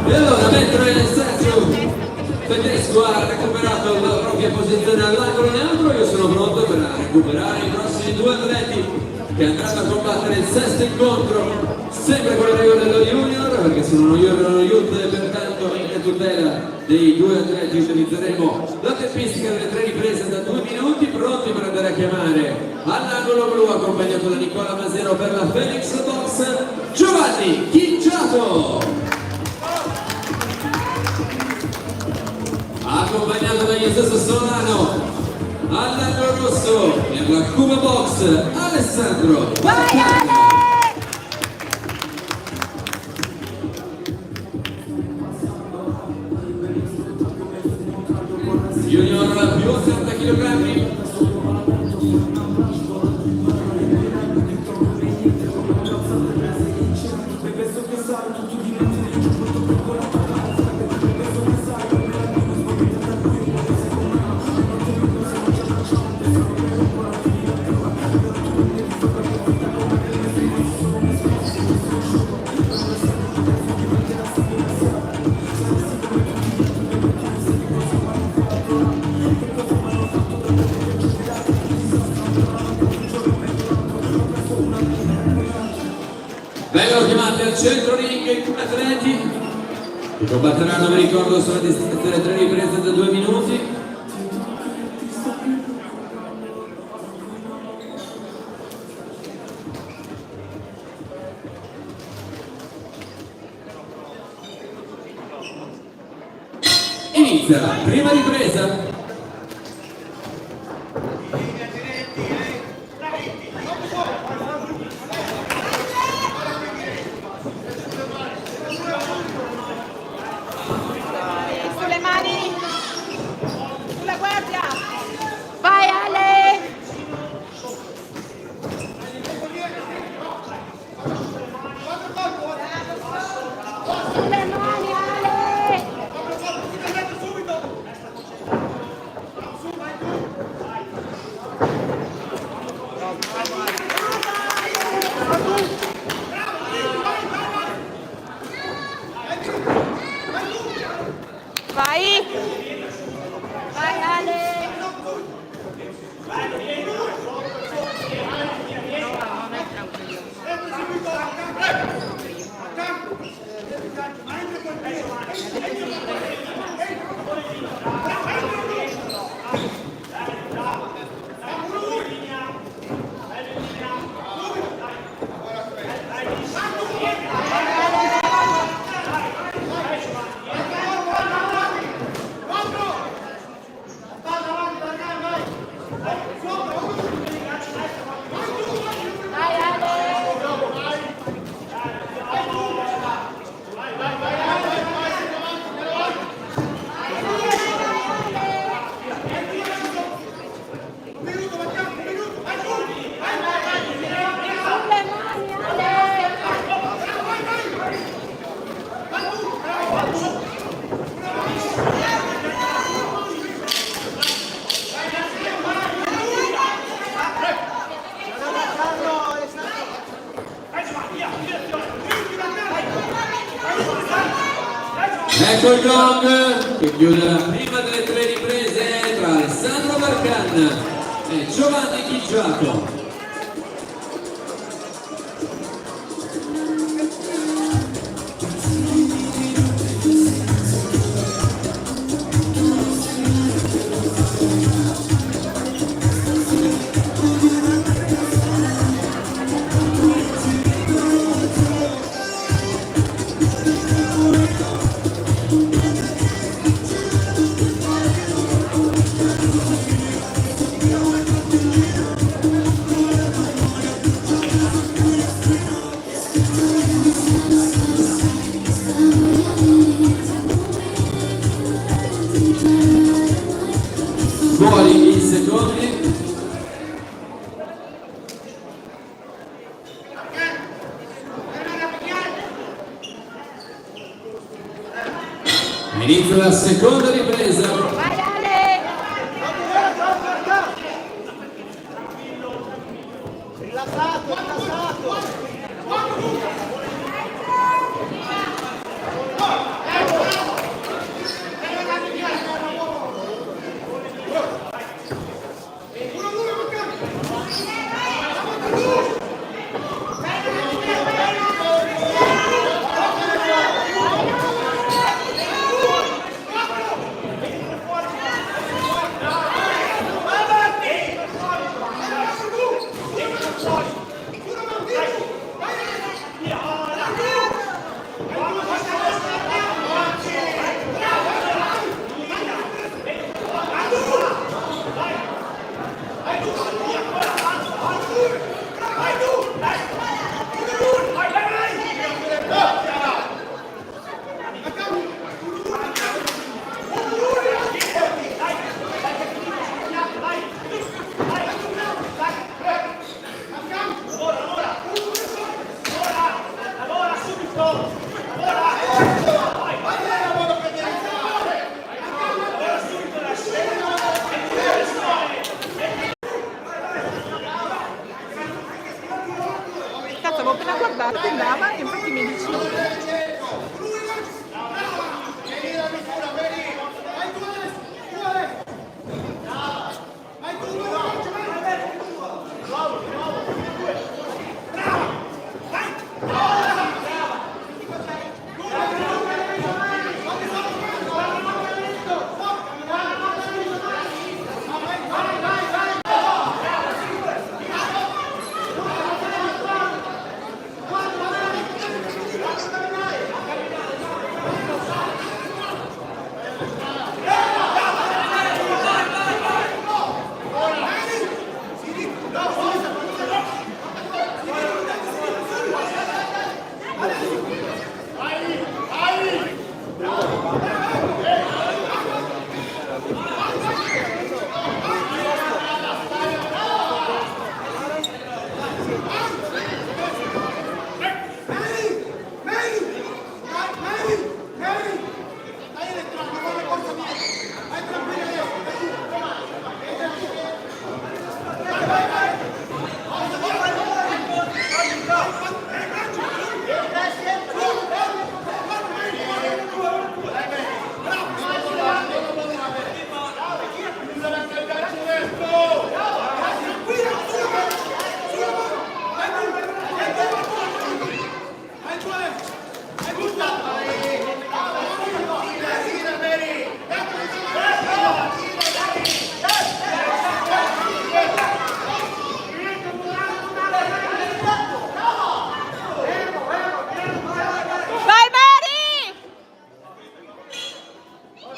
E allora, mentre Sergio Tedesco ha recuperato la propria posizione all'angolo neutro, io sono pronto per recuperare i prossimi due atleti che andranno a combattere il sesto incontro, sempre con la regola dello junior, perché sono uno junior e uno youth e pertanto in tutela dei due atleti utilizzeremo la tempistica delle 3 riprese da 2 minuti, pronti per andare a chiamare all'angolo blu, accompagnato da Nicola Masero per la Phoenix Box, Giovanni Chinciato, accompagnato da Iosesso Solano all'angolo rosso per la Cuba Box Alessandro. Vai Ale! Junior più 80 kg. Vengono chiamati al centro ring i due atleti che combatteranno, vi ricordo, sulla distanza delle 3 riprese da 2 minuti. Inizia la prima ripresa. Sulle mani! Sulla guardia! Vai Ale! Sulle mani Ale! Vai! Vai Ale! Vai Ale! Sulle mani Ale! Ecco il gong che chiude la prima delle 3 riprese tra Alessandro Barcan e Giovanni Chicciato. Fuori i secondi. Inizia la seconda ripresa. Vai Ale! Rilassato, rilassato!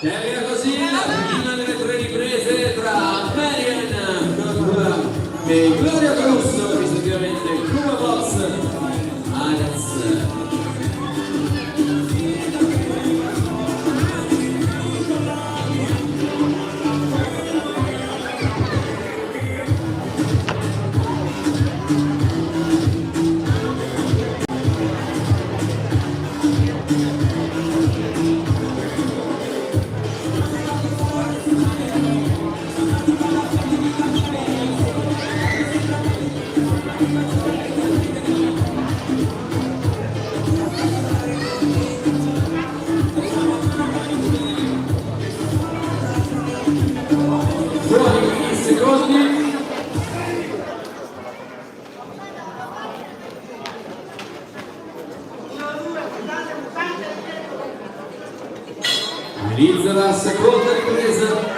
Termina così la prima delle 3 riprese tra Marian e Gloria Caruso, rispettivamente Cuba Box Aras. Fuori 15 secondi. Inizia la seconda ripresa.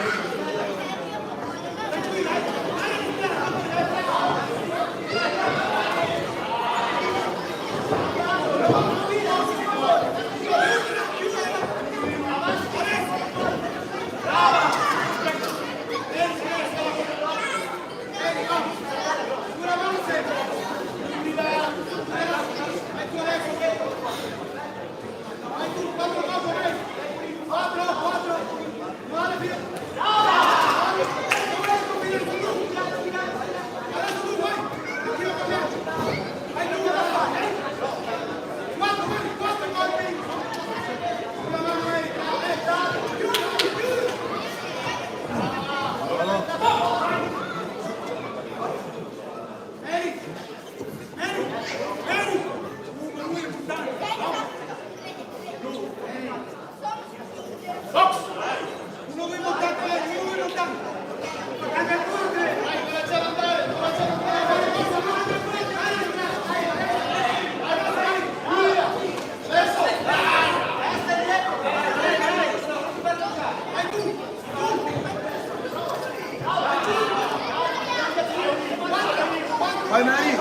Vai Mary!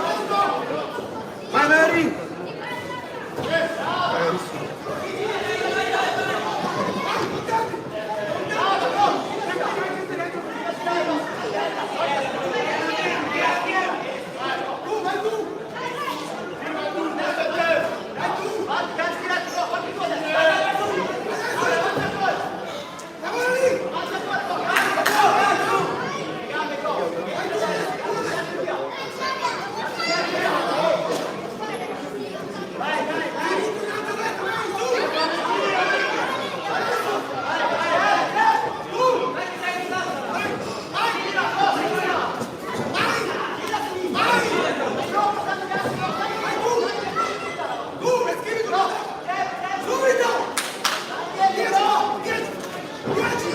Vai Mary!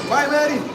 Vai Mary!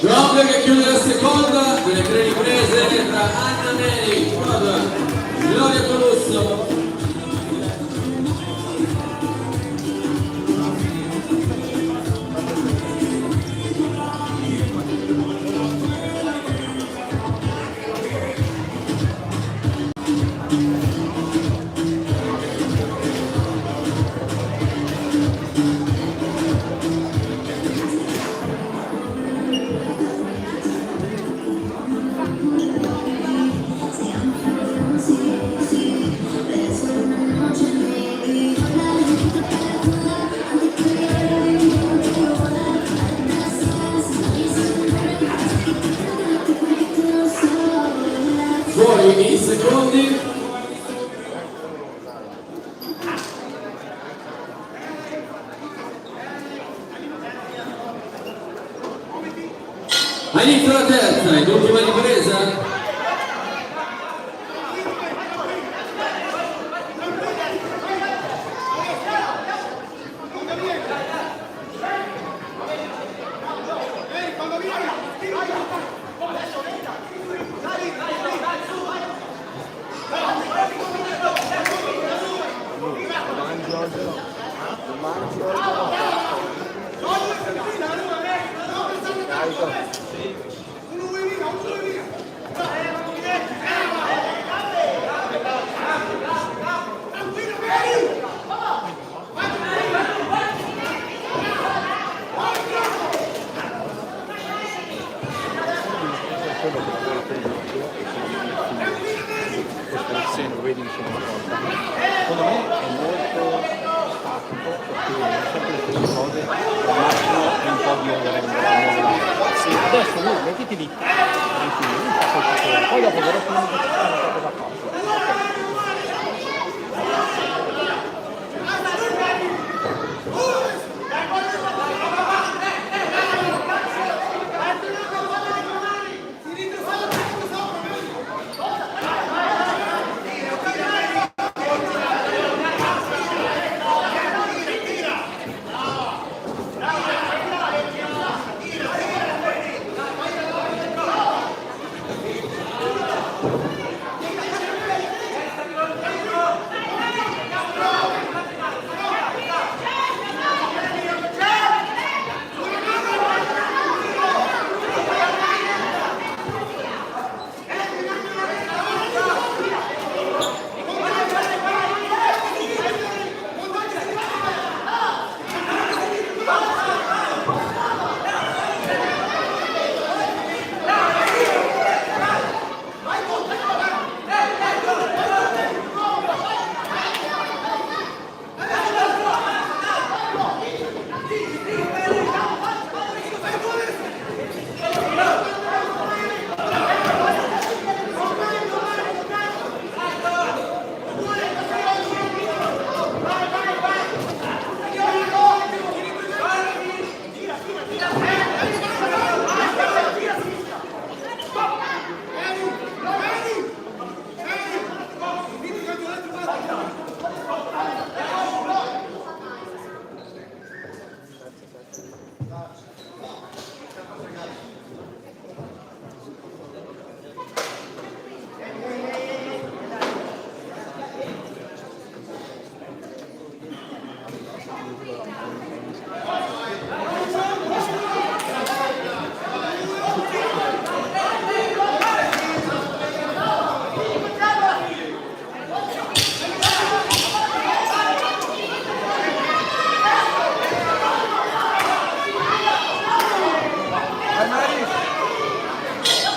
Proprio che chiude la seconda delle 3 riprese tra Anna Neri con Gloria Caruso. inizio la terza, ed ultima ripresa. Vedi insomma secondo me è molto tattico perché sempre le stesse cose al massimo è un po' di rendere sì, adesso lui mettiti lì tranquillo, non fa qualcosa poi dopo verrò più di cosa fa.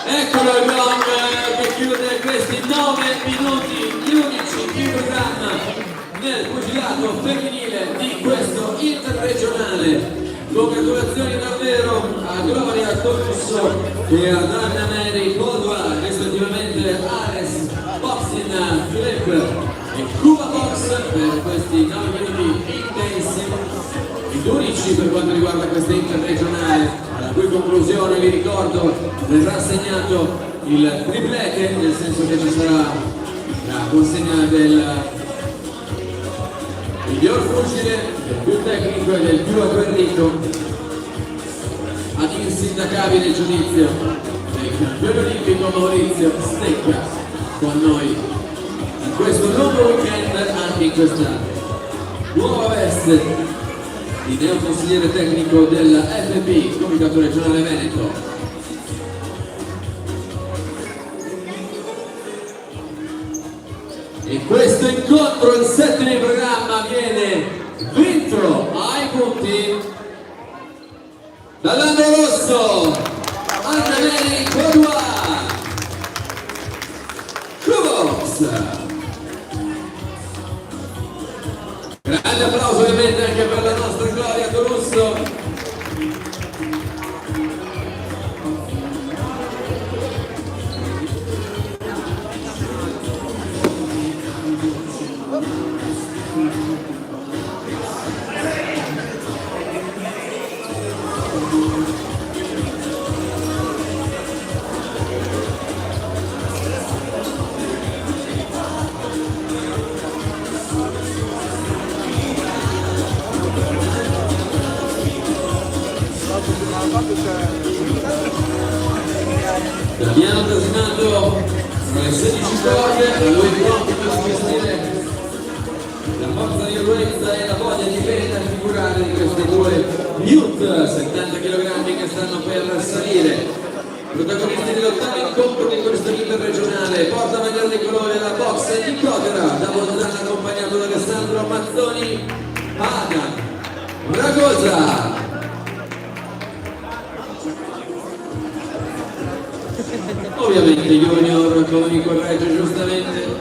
Eccolo il gong che chiude questi 9 minuti, gli unici in programma nel pugilato femminile di questo interregionale. Congratulazioni davvero a Gloria Torusso e ad Anna Mary Bodua, rispettivamente Ares Boxing Flip e Cuba Box per questi 9 minuti intensi, gli unici per quanto riguarda questa interregionale, alla cui conclusione vi ricordo verrà assegnato il triplete, nel senso che ci sarà la consegna del miglior fucile, del più tecnico e del più agguerrito ad insindacabile giudizio del campione olimpico Maurizio Stecca con noi in questo nuovo weekend, anche in questa nuova veste di neoconsigliere tecnico della FP, Comitato Regionale Veneto. E questo incontro in settima in programma viene vinto ai punti dall'Andro Rosso, Anna Mary Bodua, Cubox. Grande applauso ovviamente anche per la nostra Gloria Torusso. a lui continua a gestire la forza di influenza e la voglia di bene figurare di questi due youth 70 kg che stanno per salire. Protagonisti dell'ottavo incontro di questo interregionale, porta maglia di colore la box di Cotera, da Bolzano accompagnato da Alessandro Mazzoni Ada Ragosa. Ovviamente Junior, come mi corregge giustamente,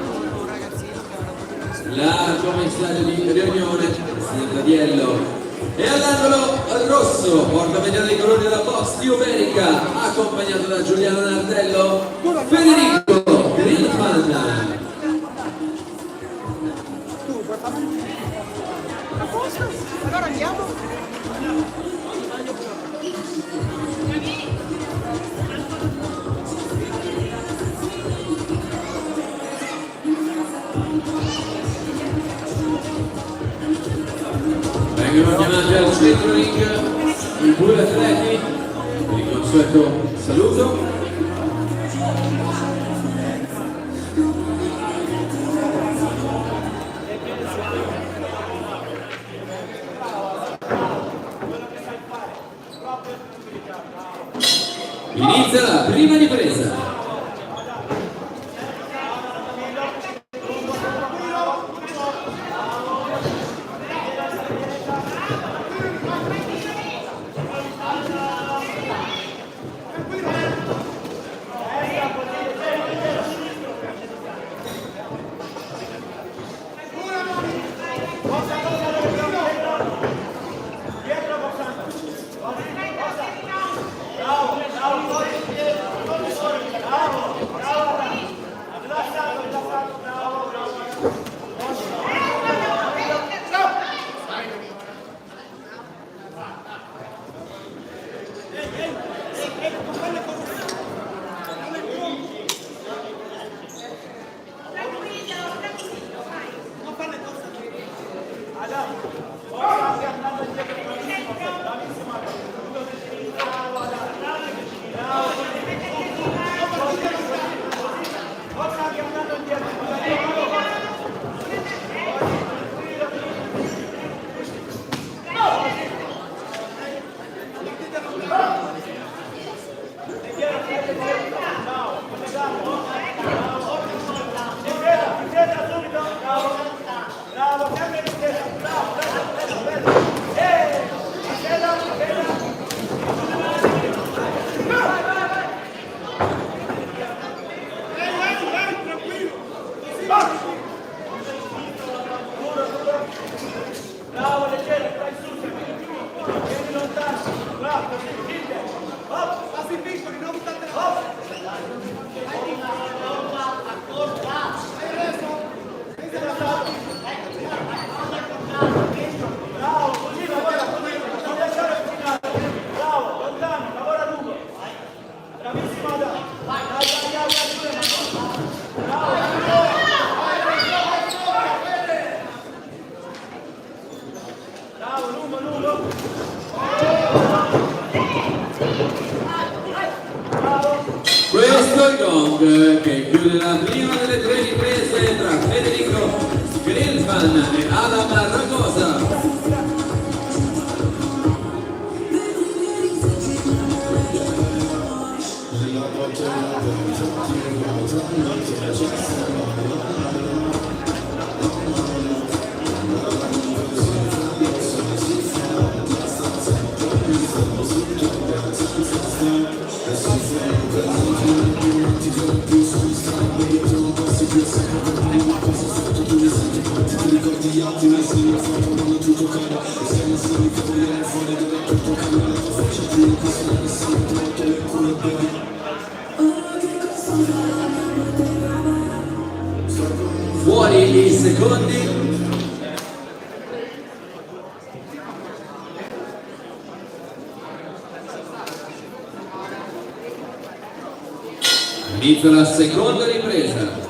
la commissaria di riunione, signor Dadiello. E all'angolo al rosso, porta mediana dei colori della box di Ubenica, accompagnato da Giuliano Nardello, Federico Grillman. Allora andiamo. Vengono chiamati al centro ring i due atleti per il consueto saluto. Inizia la prima ripresa. Questo è il gong che chiude la prima delle tre riprese tra Federico Grillman e Adam Ragosa. Fuori i secondi. Inizia la seconda ripresa.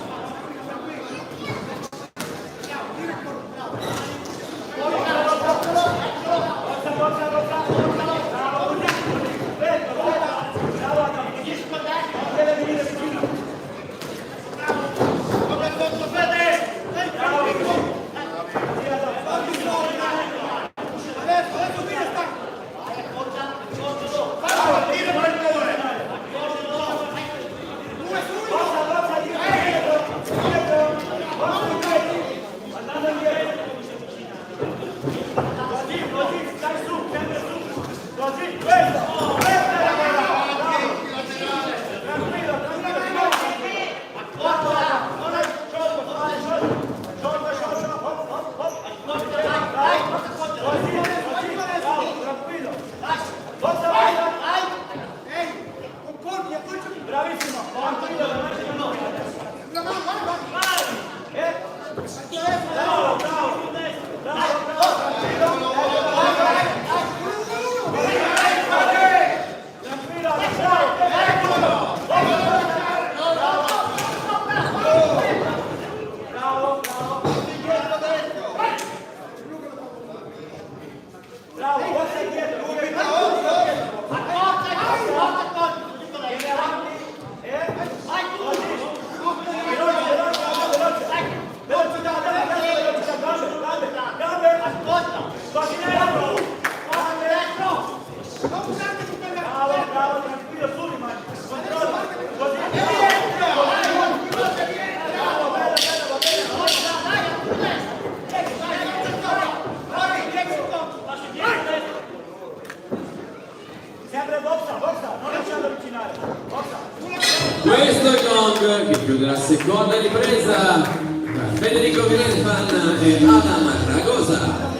Questo è il gong che chiude la seconda ripresa tra Federico Grifan e Adam Ragosa.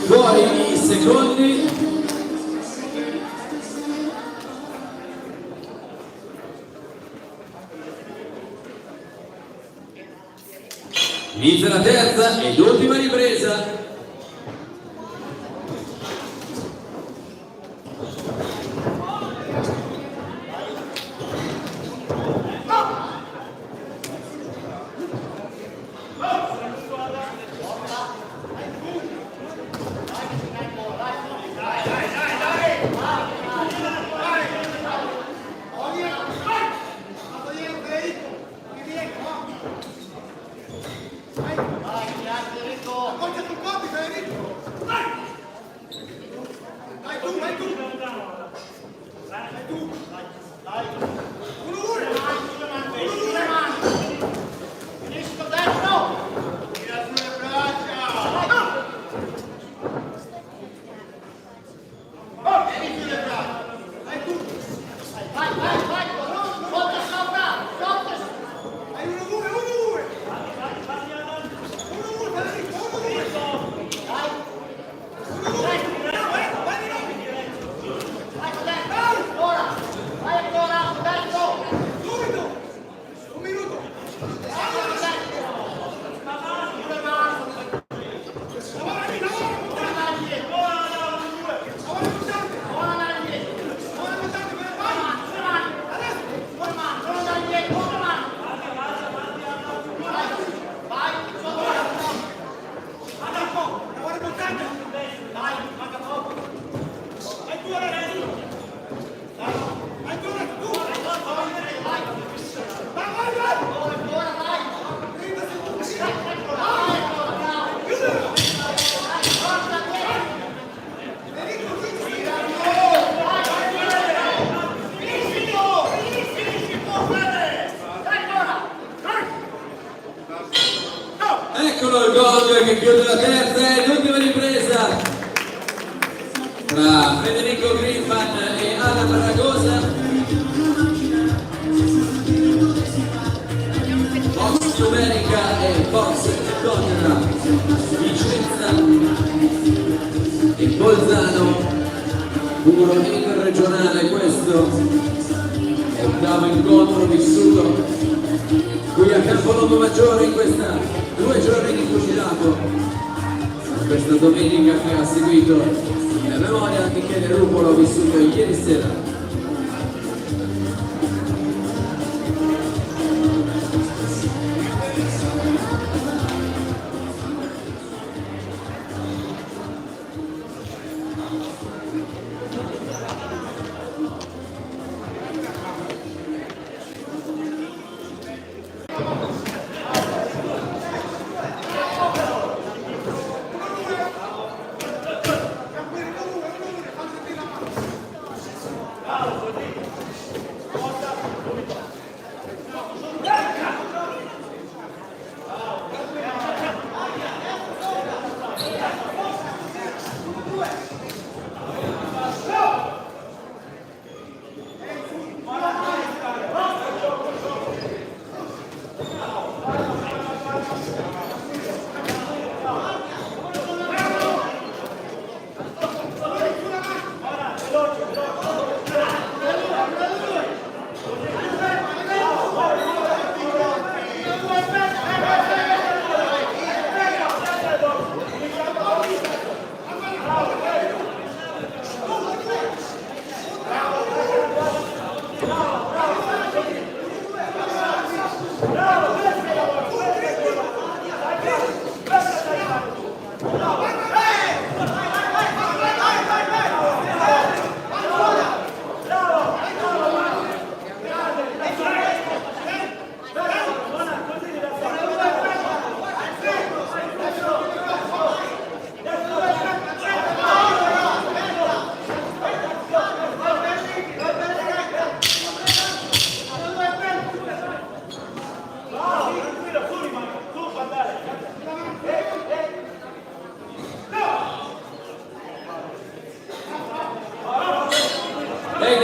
Fuori i secondi. Inizia la terza ed ultima ripresa. Eccolo il gol che chiude la terza e l'ultima ripresa tra Federico Grifan e Adam Ragosa. Box numerica e box con Vicenza e Bolzano, puro interregionale questo, ottavo incontro vissuto qui a Campolongo Maggiore in questa 2 giorni di pugilato, questa domenica che ha seguito la memoria di Michele Rupolo vissuto ieri sera.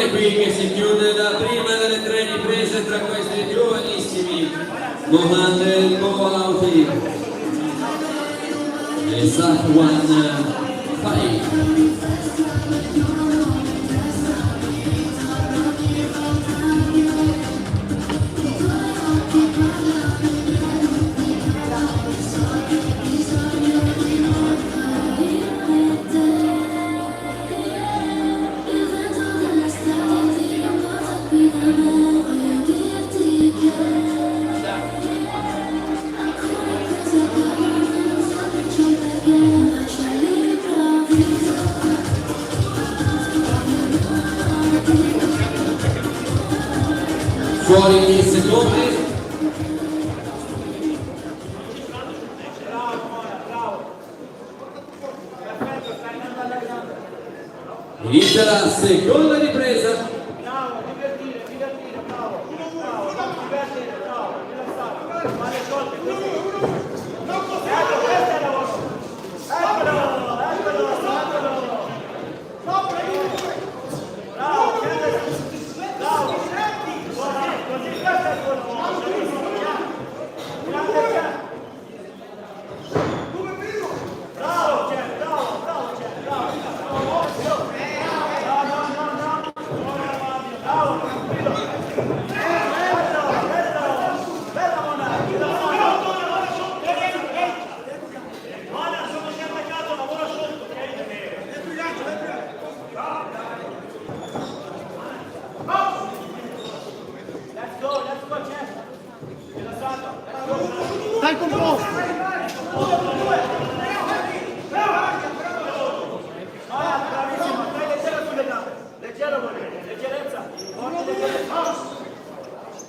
è qui che si chiude la prima delle 3 riprese tra questi giovanissimi Mohamed Bouauti e Safwan Faik. Fuori i secondi. Inizia la seconda ripresa. Bravo, divertire, bravo. Divertire, bravo, rilassare. Fare colpi così. Ecco, questo è il lavoro. Eccolo. Bravo, bravo. Così, questo è il colpo. Bravo, Dai composto! bravissimo, stai leggero sulle gambe. Leggero vuol dire, leggerezza.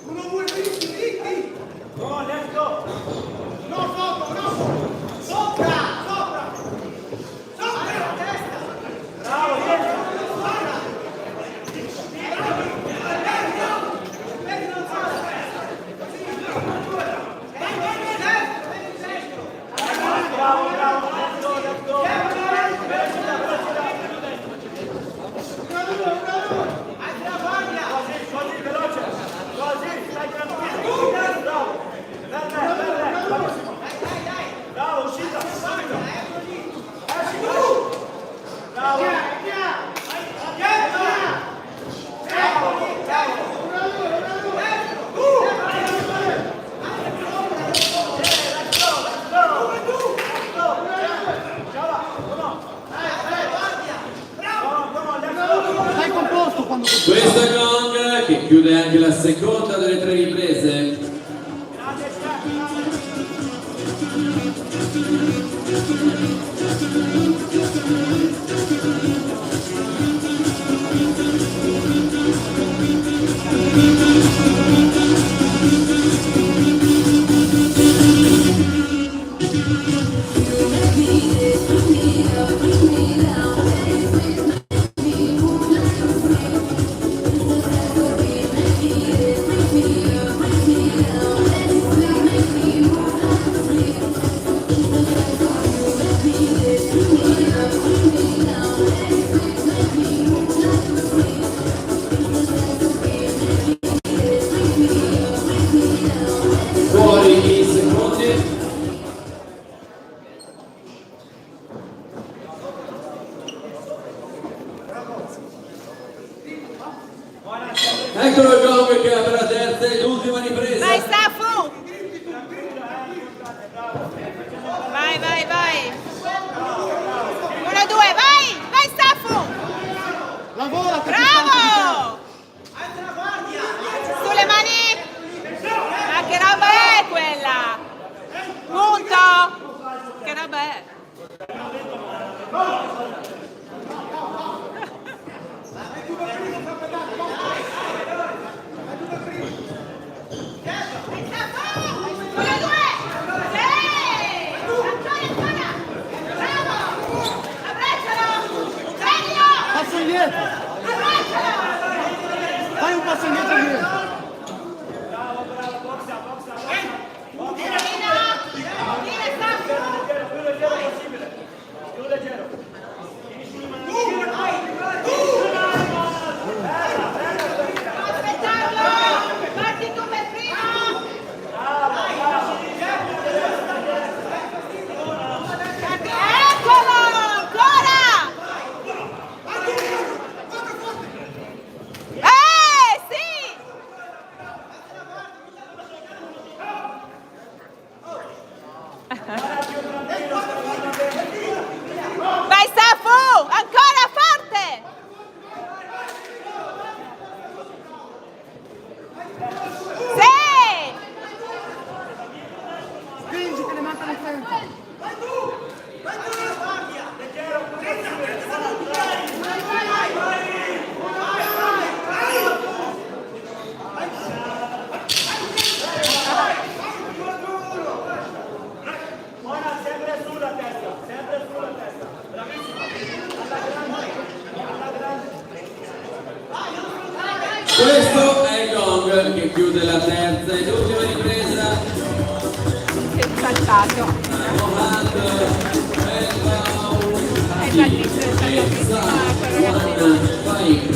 Uno vuole dritti. No, let's go. No, sopra. Testa. Bravo, dietro. Bravo, let's go. Velocità. Così, veloce. Così, stai tranquillo. Bravo. Per me. Bravissimo. Bravo, uscita. Esci tu. Bravo. Dai composto quando... Questo è gong che chiude anche la seconda delle 3 riprese. Fuori i secondi. Eccolo il gong che apre la terza ed ultima ripresa. Vai Staffo! Vai! 1, 2, vai Staffo! Lavora! Bravo! Sulle mani! Ma che roba è quella? Punto! Che roba è? Passo indietro! Fai un passo indietro indietro! Più leggero. chiude la terza ed ultima ripresa. Che saltato. Mohamed Belbao È già lì, è già lì. e Safwan Faik.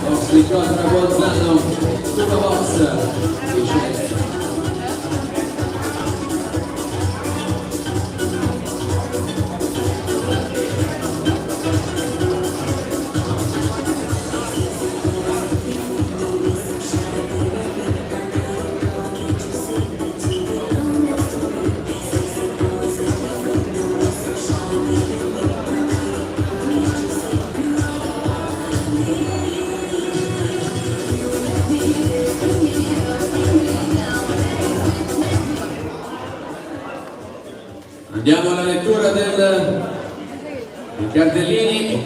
Box di contra Bolzano, Super Box, Vicenza. Andiamo alla lettura dei cartellini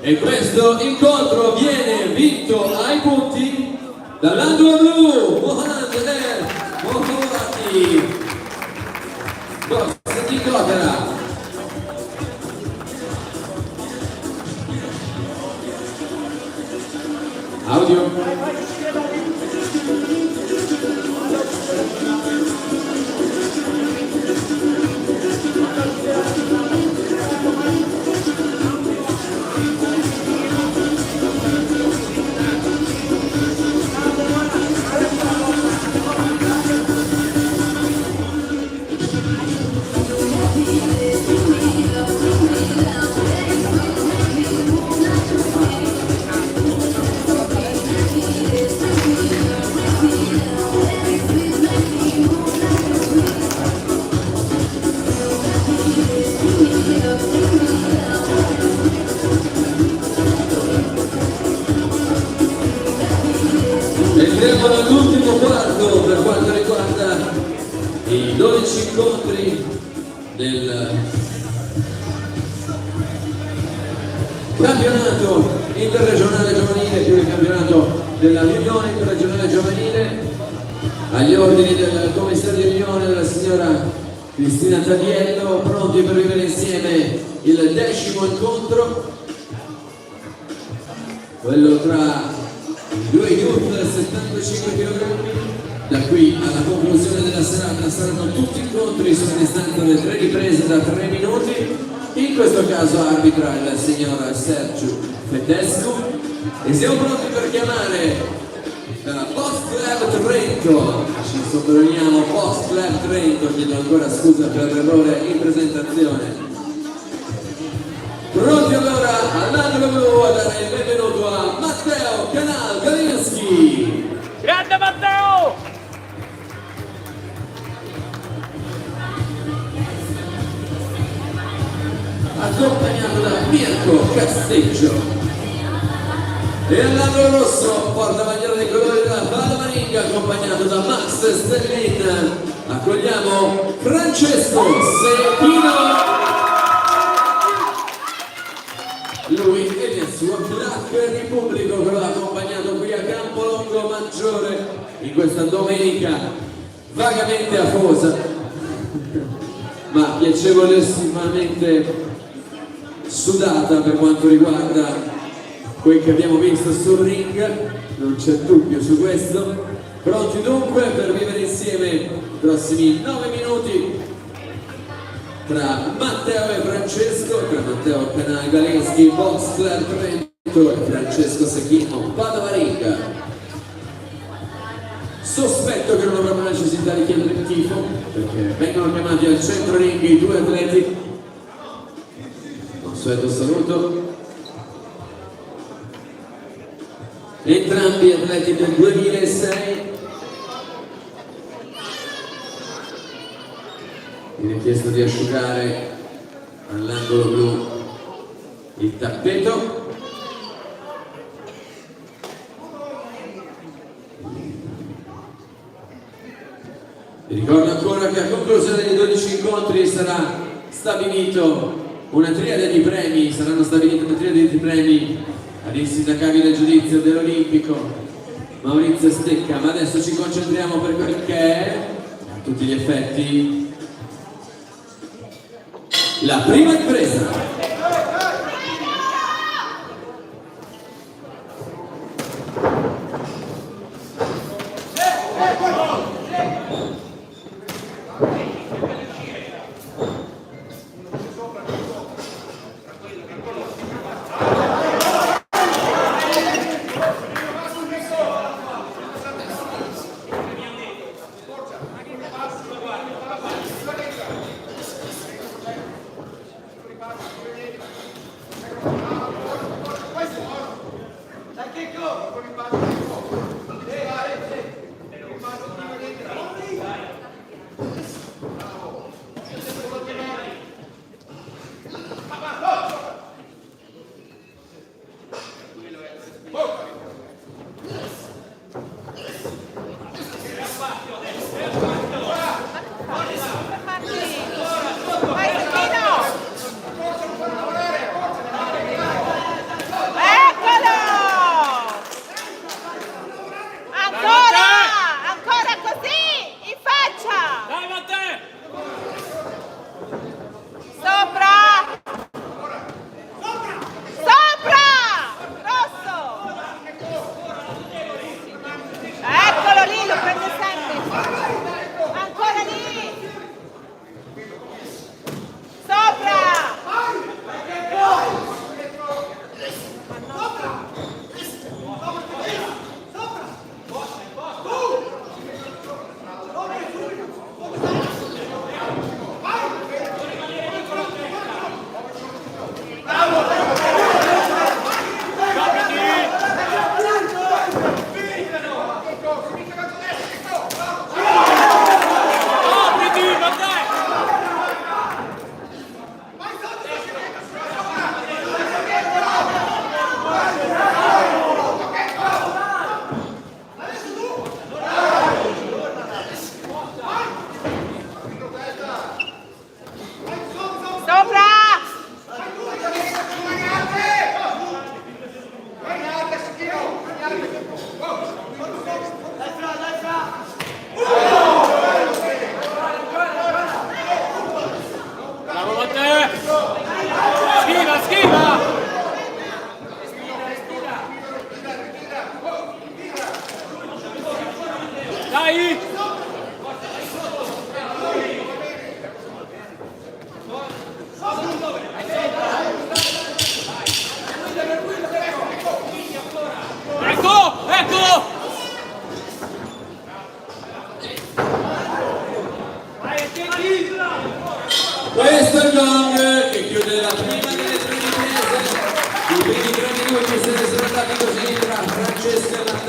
e questo incontro viene vinto ai punti dall'angolo blu Mohamed El Mohoati, box di Cotera. Audio. Entriamo all'ultimo quarto per quanto riguarda i 12 incontri del campionato interregionale giovanile più il campionato della Unione interregionale giovanile, agli ordini del commissario di Unione della signora Cristina Tagliello, pronti per vivere insieme il 10° incontro, quello tra i due youth da 75 kg. Da qui alla conclusione della serata saranno tutti incontri su una distanza di 3 riprese da 3 minuti. In questo caso arbitra il signor Sergio Fedesco e siamo pronti per chiamare la Box Club Trento. Ci sottolineiamo Box Club Trento, chiedo ancora scusa per l'errore in presentazione. Pronti allora all'angolo blu a dare il benvenuto a Matteo Canal Galinski. Grande Matteo! Accompagnato da Mirko Casteggio. E all'angolo rosso, portabandiera dei colori della Valla Maringa, accompagnato da Max Stellin. Accogliamo Francesco Secchino. Lui e il suo Black Repubblico che lo ha accompagnato qui a Campolongo Maggiore in questa domenica vagamente afosa ma piacevolissimamente sudata per quanto riguarda quel che abbiamo visto sul ring, non c'è dubbio su questo. Pronti dunque per vivere insieme i prossimi 9 minuti tra Matteo e Francesco, tra Matteo Canal Galinski, Box Club Trento e Francesco Secchino, Padova Ring. Sospetto che non avranno necessità di chiedere il tifo, perché vengono chiamati al centro ring i due atleti. Consueto saluto. Entrambi atleti del 2006. Viene chiesto di asciugare all'angolo blu il tappeto. Vi ricordo ancora che a conclusione dei 12 incontri sarà stabilito una triade di premi, saranno stabiliti una triade di premi ad insindacabile giudizio dell'Olimpico Maurizio Stecca, ma adesso ci concentriamo per quel che è, a tutti gli effetti, la prima ripresa.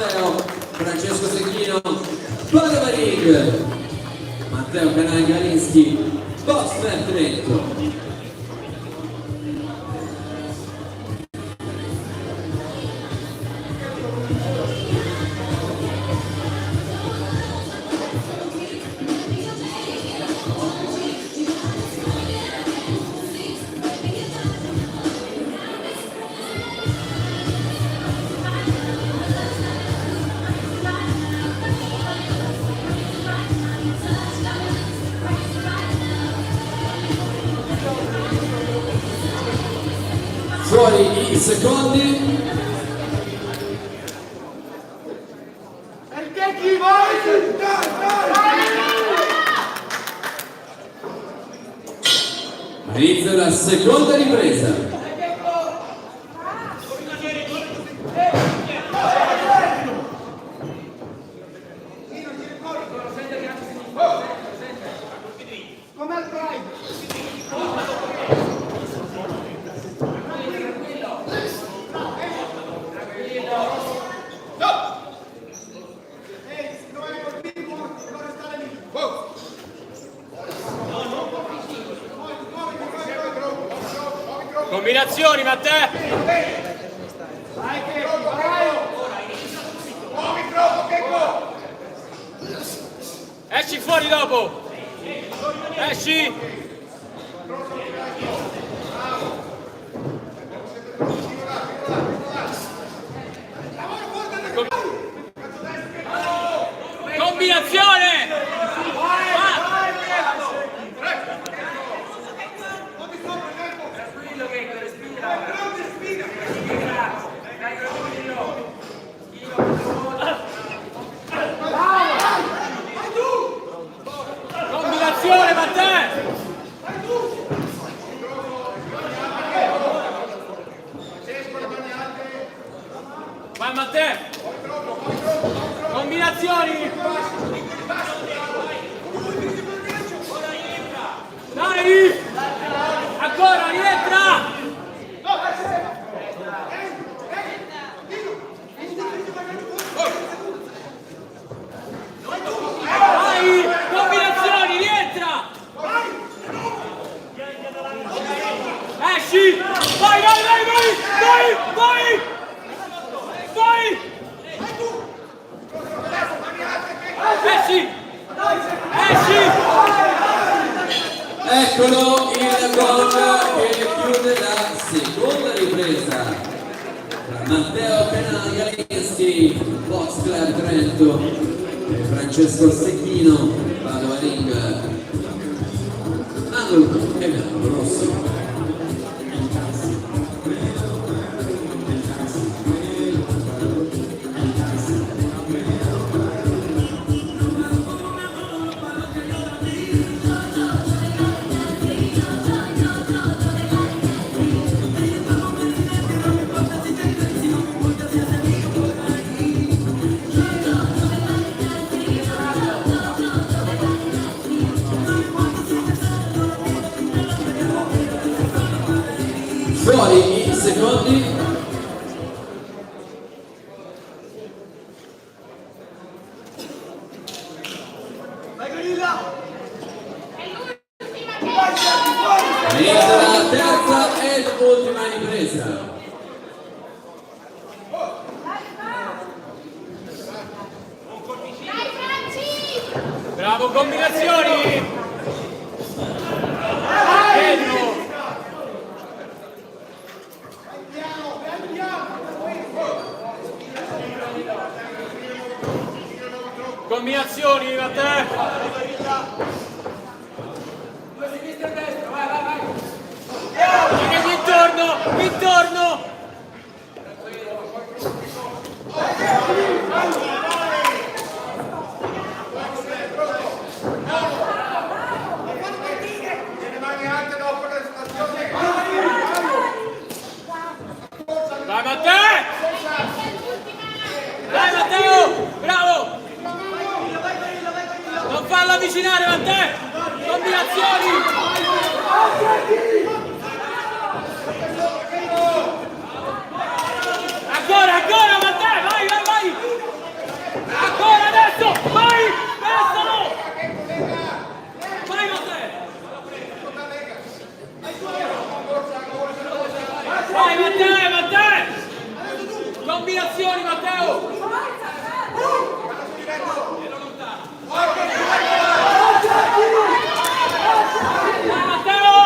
Matteo, Francesco Secchino, Padova Ring, Matteo Canale Galinski, Box Trento. Fuori i secondi. Perché chi vuoi? Inizia la seconda ripresa. Come al Pride. Combinazioni, Matteo! Esci fuori dopo! Esci! Combinazione! Combinazione, Matteo! Vai, Matteo! Combinazioni! Dai! Ancora, rientra! Vai! Combinazioni, rientra! Esci! Vai, vai, vai, vai! Vai, vai! Vai! Esci! Esci! Eccolo il gol che chiude la seconda ripresa tra Matteo Canale Galinski, Box Club Trento, e Francesco Secchino, Padova Ring, angolo e angolo rosso. Fuori i secondi. Inizia la terza ed ultima ripresa. Bravo, combinazioni! Pedro! Combinazioni, Matteo! Intorno! Intorno! Vai Matteo! Dai Matteo! Bravo! Non farlo avvicinare Matteo! Combinazioni! Ancora, ancora Matteo! Vai, vai, vai! Vai! Pestalo! Vai Matteo! Vai Matteo! Combinazioni Matteo! Matteo!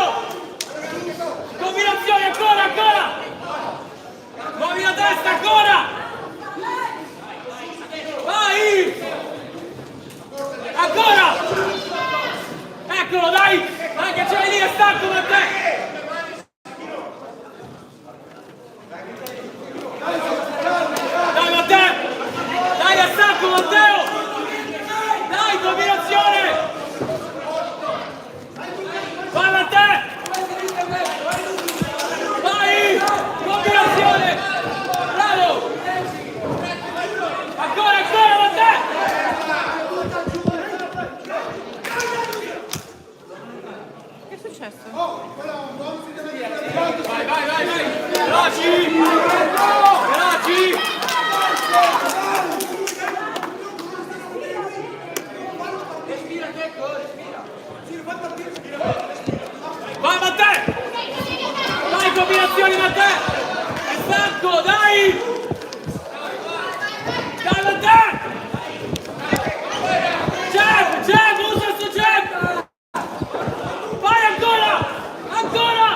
Combinazioni ancora! Muovi la testa ancora! Vai! Ancora! Eccolo, dai! Dai che c'è lì, è stanco Matteo! Dai Matteo! Dai, è stanco Matteo! Dai, combinazione! Vai Matteo! Vai! Combinazione! Bravo! Ancora Matteo! Che è successo? Vai! Veloci! Vai Matteo! Dai combinazioni Matteo! È stanco, dai! Dai Matteo! Jab, usa il suo jab! Vai ancora! Ancora!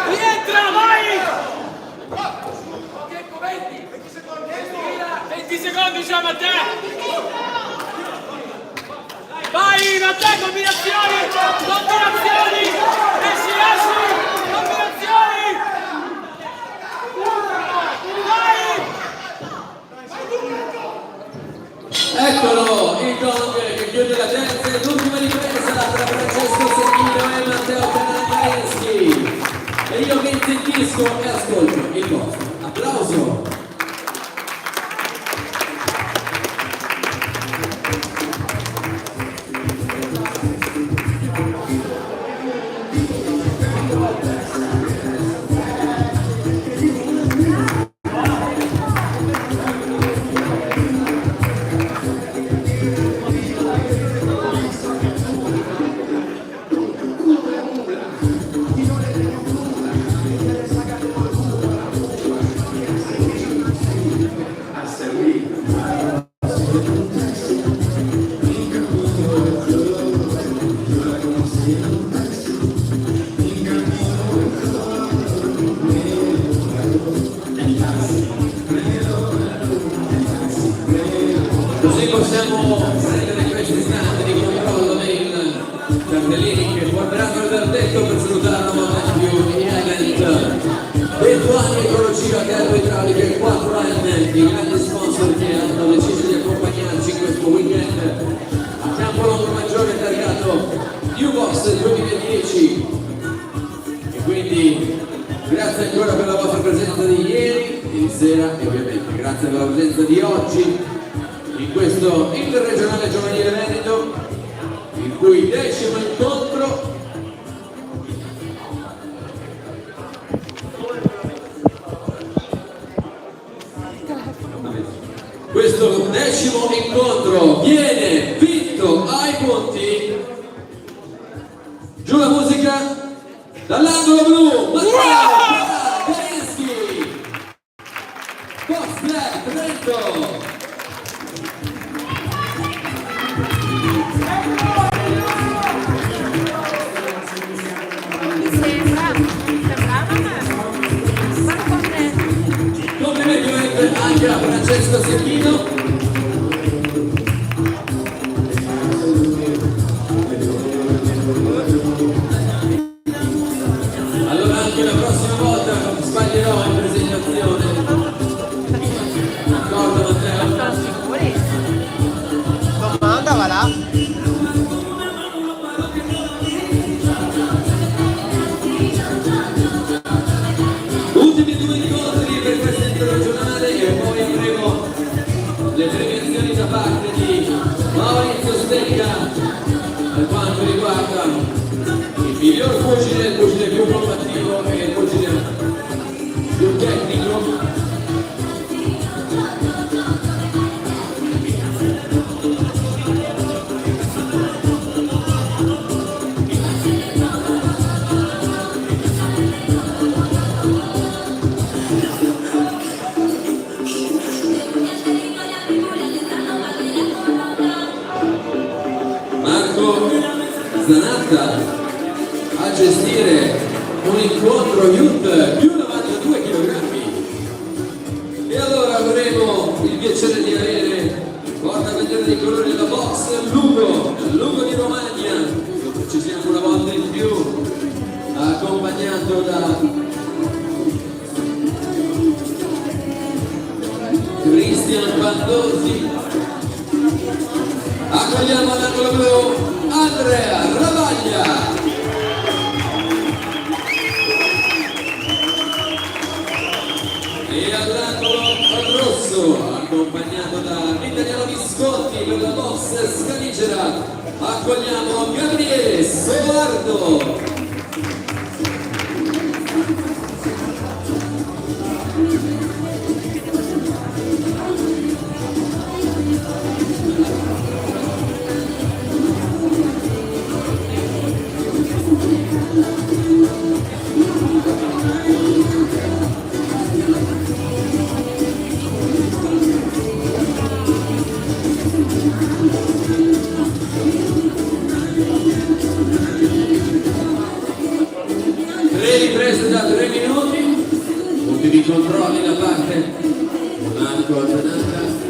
Rientra, vai! 20 secondi c'è Matteo! Vai Matteo, combinazioni! Esci! Combinazioni! Vai! Eccolo il gong che chiude la terza e l'ultima ripresa tra Francesco Secchino e Matteo Canavareschi. E io che intentisco e ascolto il vostro applauso. Così possiamo prendere questo istante di controllo dei cartellini che guarderanno il verdetto per salutare una volta di più in event. 20 anni ecologia, Carlo Idrauliche, 4M, i grandi sponsor che hanno deciso di accompagnarci in questo weekend a Campo Longro Maggiore targato New Box 2010. E quindi grazie ancora per la vostra presenza di ieri sera e ovviamente grazie per la presenza di oggi in questo interregionale giovanile Veneto, il cui 10° incontro viene vinto ai punti. Giù la musica dall'angolo blu, Matteo Canavareschi, Box Black Trento. Complimenti anche a Francesco Secchino. Allora anche la prossima volta sbaglierò in presentazione. D'accordo Matteo? Domanda va là. Ultimi 2 incontri per questo interregionale e poi avremo le Zanatta a gestire un incontro youth più 92 kg. E allora avremo il piacere di avere, porta a vedere dei colori della box, Lugo di Romagna, ci siamo una volta in più, accompagnato da Cristian Pandosi. Accogliamo all'angolo blu Andrea Ravaglia. E all'angolo rosso, accompagnato da Vitaliano Visconti per la box Scaligera, accogliamo Gabriele Soardo. Riprese da 3 minuti, ultimi controlli da parte di Marco Zanatta.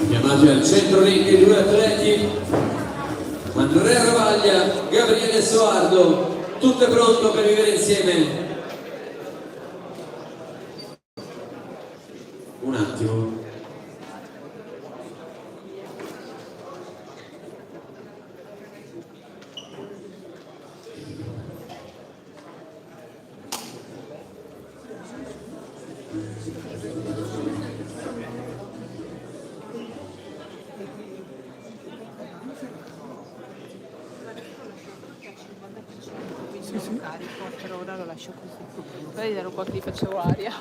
Chiamati al centro ring i due atleti, Andrea Ravaglia, Gabriele Soardo, tutto è pronto per vivere insieme. Un attimo. Carico, per ora lo lascio così. Poi ero qua che gli facevo aria.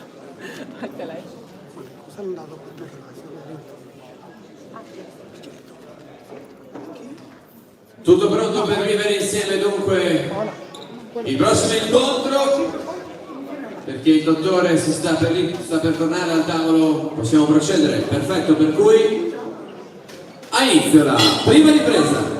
Anche lei. Sono andato per giocare. Tutto pronto per vivere insieme dunque il prossimo incontro, perché il dottore sta per tornare al tavolo. Possiamo procedere? Perfetto, per cui a inizio la prima ripresa.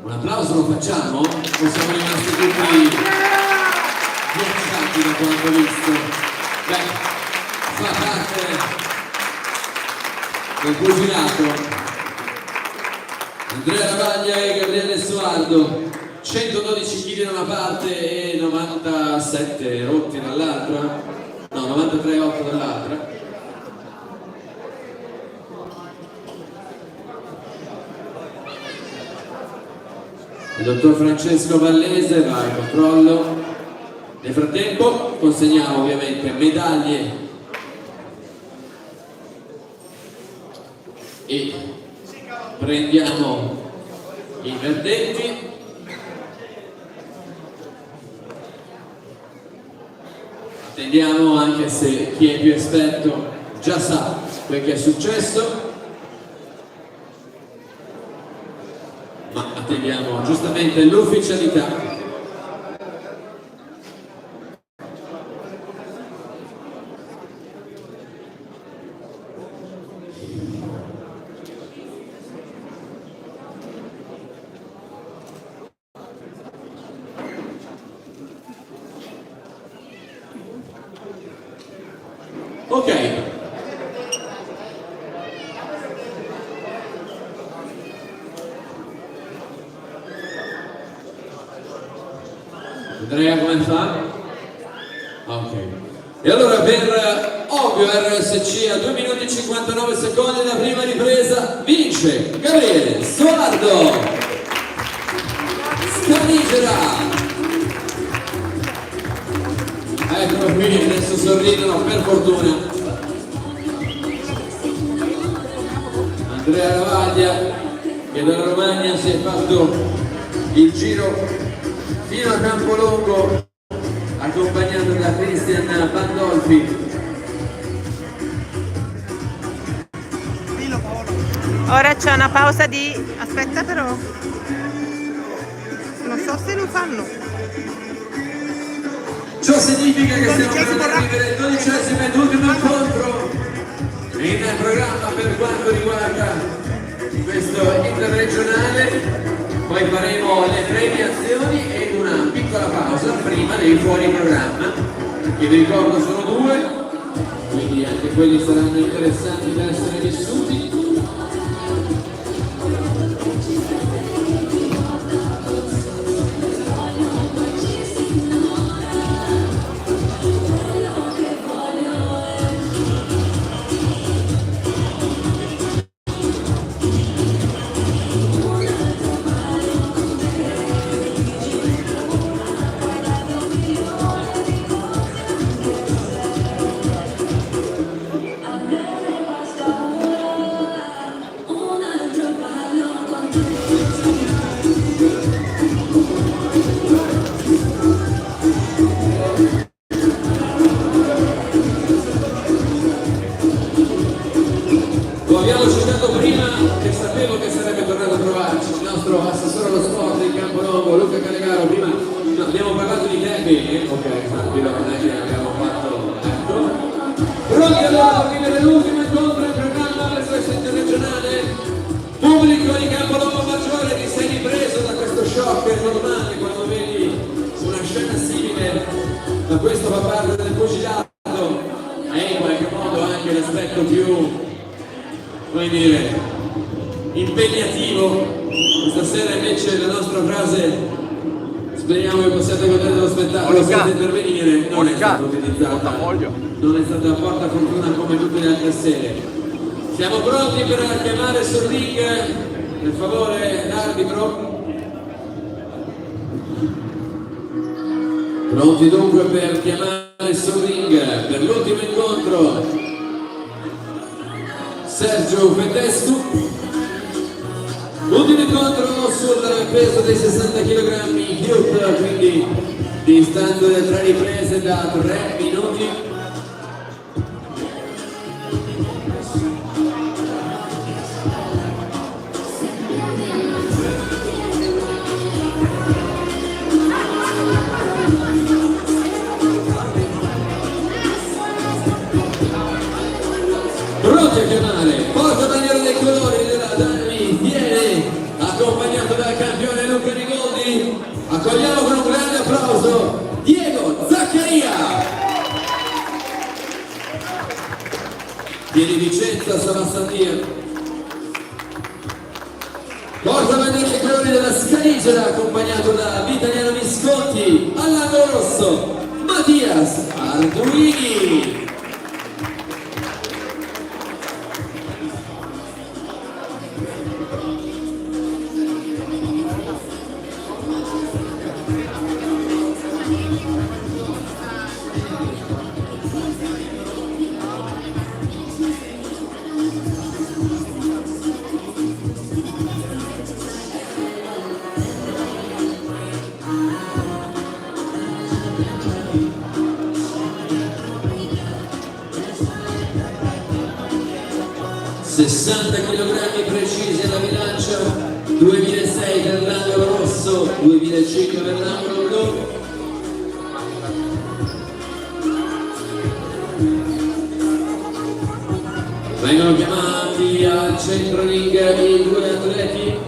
Un applauso lo facciamo? O siamo rimasti tutti ghiacciati da quanto visto? Beh, fa parte del pugilato. Andrea Ravaglia e Gabriele Soardo, 112 kg da una parte e 97 rotti dall'altra, no, 93,8 dall'altra. Il dottor Francesco Vallese va al controllo. Nel frattempo consegniamo ovviamente medaglie e prendiamo i verdetti. Attendiamo, anche se chi è più esperto già sa quel che è successo, ma attendiamo giustamente l'ufficialità. Ok. Andrea, come fa? Ok. E allora per ovvio RSC a 2 minuti e 59 secondi la prima ripresa vince Gabriele Soardo. Scanigera. Eccolo qui, adesso sorridono per fortuna. Andrea Ravaglia, che dalla Romagna si è fatto il giro fino a Campolongo, accompagnato da Cristian Pandolfi. Ora c'è una pausa di... aspetta però. Non so se lo fanno. Ciò significa che stiamo per arrivare al 12° ed ultimo incontro in programma per quanto riguarda questo interregionale. Poi faremo le premiazioni ed una piccola pausa prima dei fuori programma, che vi ricordo sono 2, quindi anche quelli saranno interessanti da essere vissuti. Lo abbiamo citato prima e sapevo che sarebbe tornato a trovarci il nostro assessore allo sport in Campolongo, Luca Calegaro. Prima no, abbiamo parlato di te, ok, tranquillo, non è che abbiamo fatto, ecco. Pronti allora a vivere l'ultimo incontro in programma per questo interregionale. Pubblico di Campolongo Maggiore, ti sei ripreso da questo shock normale quando vedi una scena simile, ma questo fa parte del pugilato e in qualche modo anche l'aspetto molto più, come dire, impegnativo. Questa sera invece la nostra frase, speriamo che possiate godere dello spettacolo, possiate intervenire, non è stata utilizzata, non è stata porta fortuna come tutte le altre sere. Siamo pronti per chiamare sul ring, per favore l'arbitro. Pronti dunque per chiamare sul ring per l'ultimo incontro Sergio Petescu. Ultimo incontro sul peso dei 60 kg Youth, quindi distanza delle 3 riprese da 3 minuti. Pronti a chiamare, porta bandiera dei colori della Danmi, viene accompagnato dal campione Luca Rigoldi. Accogliamo con un grande applauso Diego Zaccaria. Viene Vicenza Savassandia. Porta bandiera dei colori della Scaligera, accompagnato da Vitaliano Visconti. All'angolo rosso Mattias Arduini. Kg precisi alla bilancia, 2006 per l'angolo rosso, 2005 per l'angolo blu. Vengono chiamati al centro ring i 2 atleti.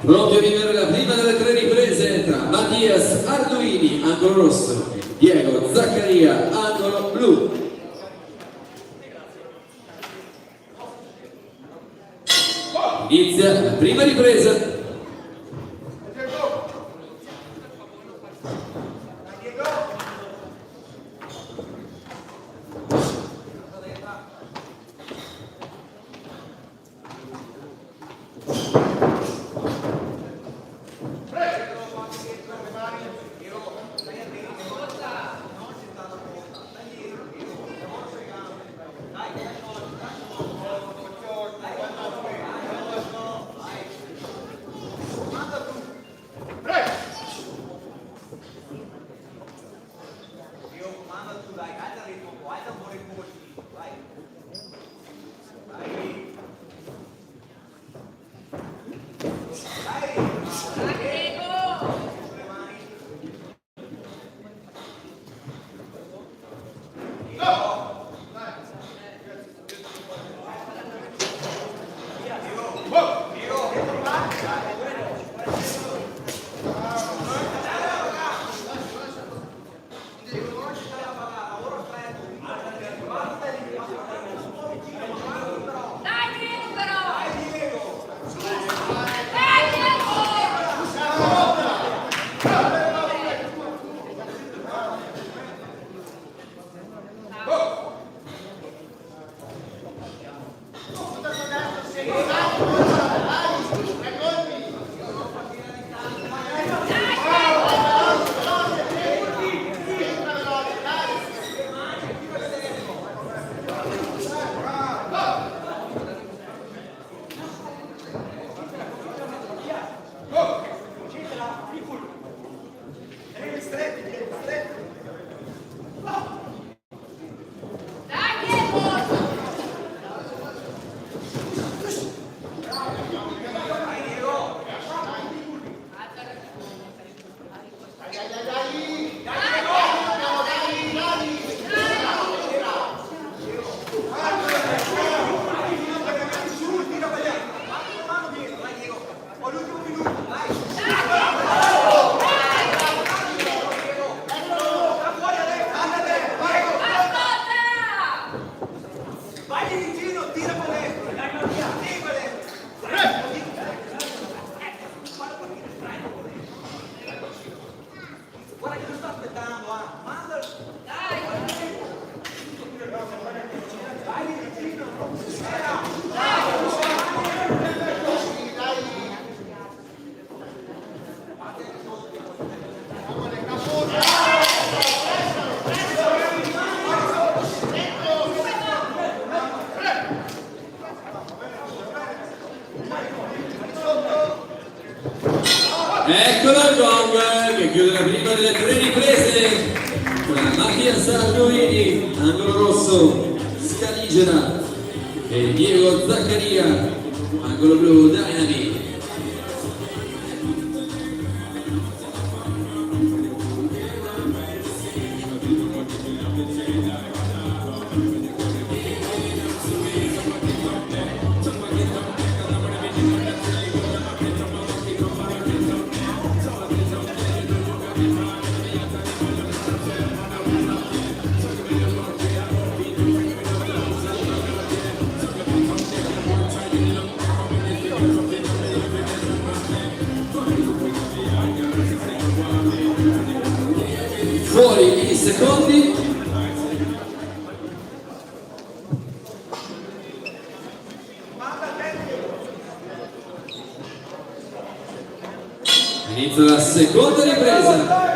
Pronti a vivere la prima delle 3 riprese tra Mattias Arduini, angolo rosso, Diego Zaccaria, angolo blu. Inizia la prima ripresa. Eccolo il gong che chiude la prima delle 3 riprese tra Mattia Sarduini, angolo rosso, Scaligera, e Diego Zaccaria, angolo blu, Dynami. Fuori i secondi. Inizia la seconda ripresa.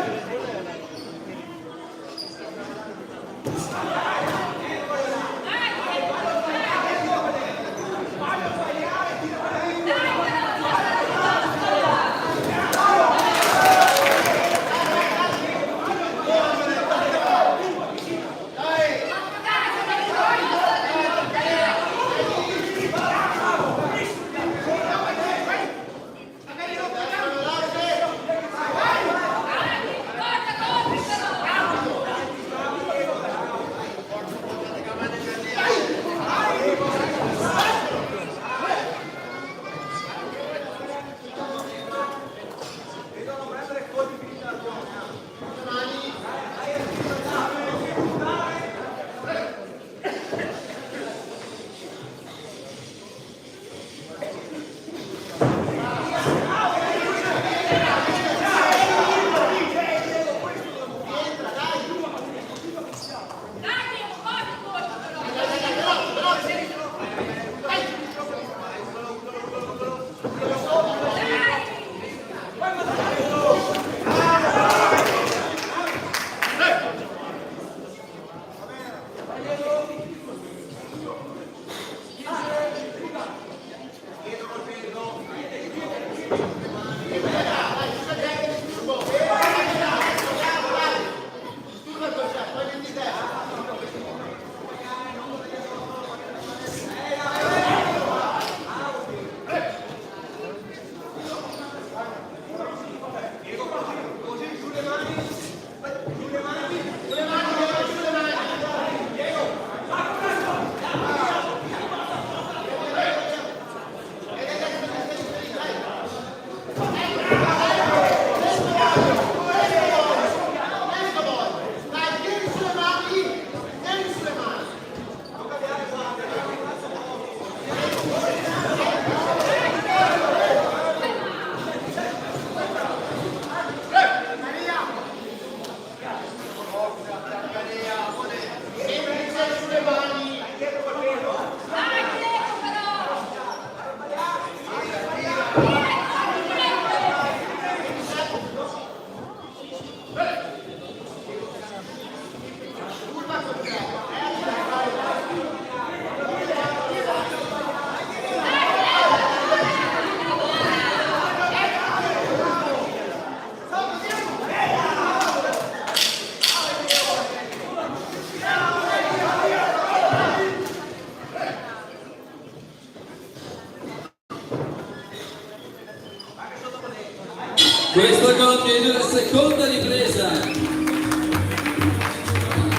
Questo continua la seconda ripresa.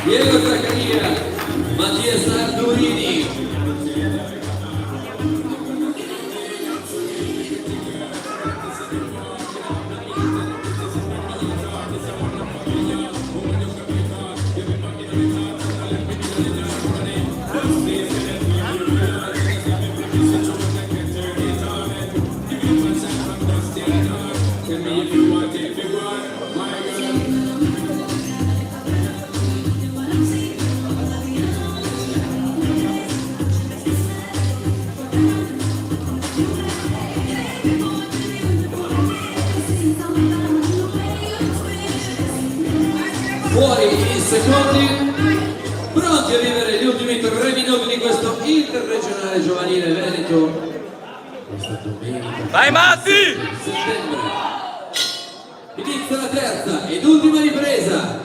Diego Zaccaria, Mattia Sarduini. Fuori i secondi, pronti a vivere gli ultimi 3 minuti di questo interregionale giovanile Veneto. Questa domenica. Vai Matti! Settembre. terza ed ultima ripresa.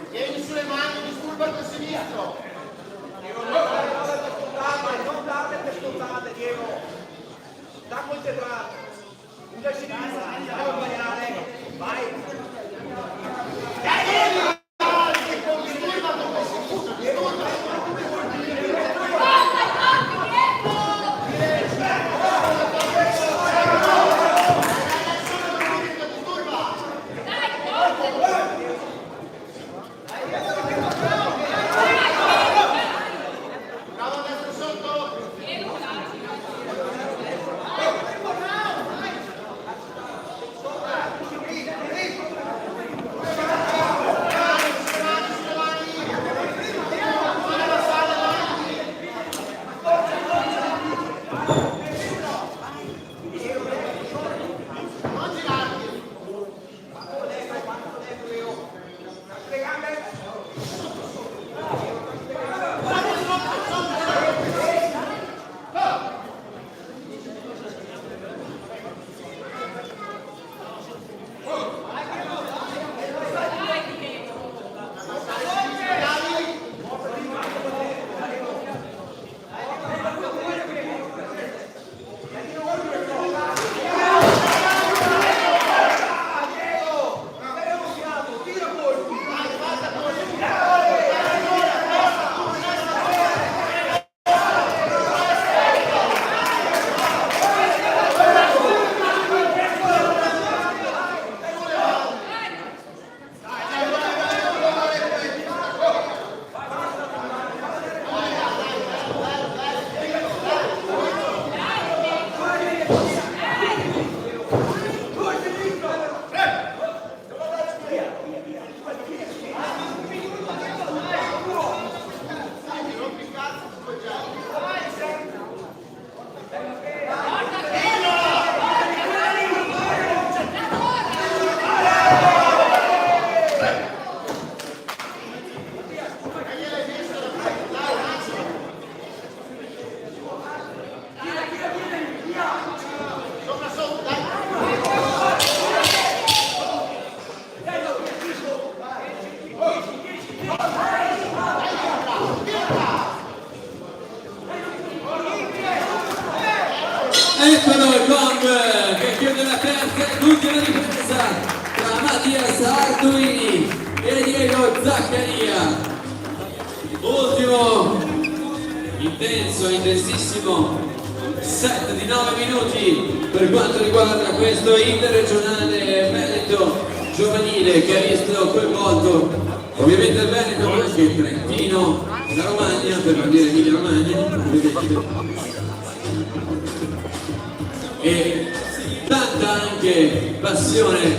Tieni sulle mani, disturba il sinistro. Non darle per scontate, Diego. Da concentrato. Usa il sinistro, devo sbagliare. Vai. Eccolo il gong che chiude la terza e l'ultima ripresa tra Mattias Arduini e Diego Zaccaria. Ultimo intensissimo set di 9 minuti per quanto riguarda questo interregionale Veneto giovanile che ha visto coinvolto ovviamente il Veneto ma anche il Trentino, la Romagna, per non dire Emilia Romagna, e tanta anche passione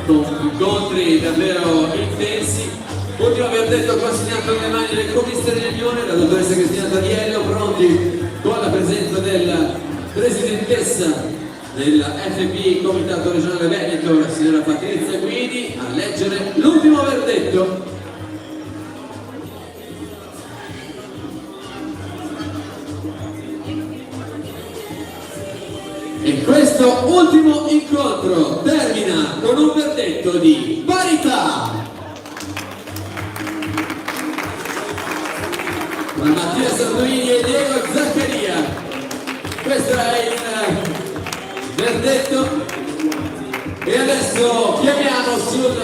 con incontri davvero intensi. Ultimo abbiamo detto consegnato nelle mani del commissario del Lione, la dottoressa Cristina Tariello, pronti con la presenza della presidentessa della FP Comitato Regionale Veneto, la signora Patrizia Guidi, a leggere l'ultimo verdetto. E questo ultimo incontro termina con un verdetto di parità tra Mattia Arduini e Diego Zaccaria. Questo è il verdetto e adesso chiamiamo sul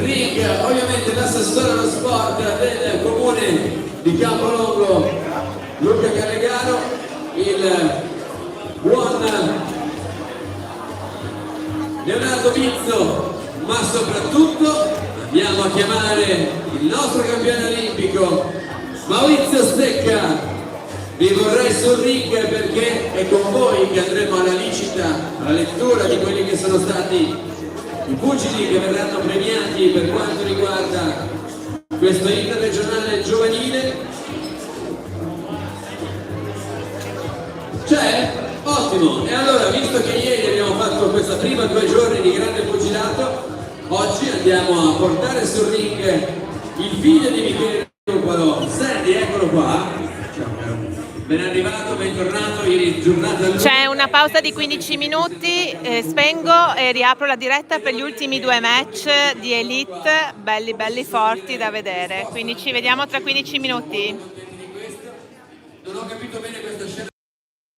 ring ovviamente l'assessore allo sport del comune di Campolongo Luca Callegaro, il buon Leonardo Bizzo, ma soprattutto andiamo a chiamare il nostro campione olimpico Maurizio Stecca. Vi vorrei sul ring perché è con voi che andremo alla licita, alla lettura di quelli che sono stati i pugili che verranno premiati per quanto riguarda questo interregionale giovanile. C'è? Ottimo, e allora visto che ieri abbiamo fatto questa prima 2 giorni di grande pugilato, oggi andiamo a portare sul ring il figlio di Michele Ruppalo, Sandy, eccolo qua. Ciao caro. Ben arrivato, bentornato, ieri giornata. C'è una pausa di 15 minuti, spengo e riapro la diretta per gli ultimi 2 match di Elite, belli forti da vedere, quindi ci vediamo tra 15 minuti. Non ho capito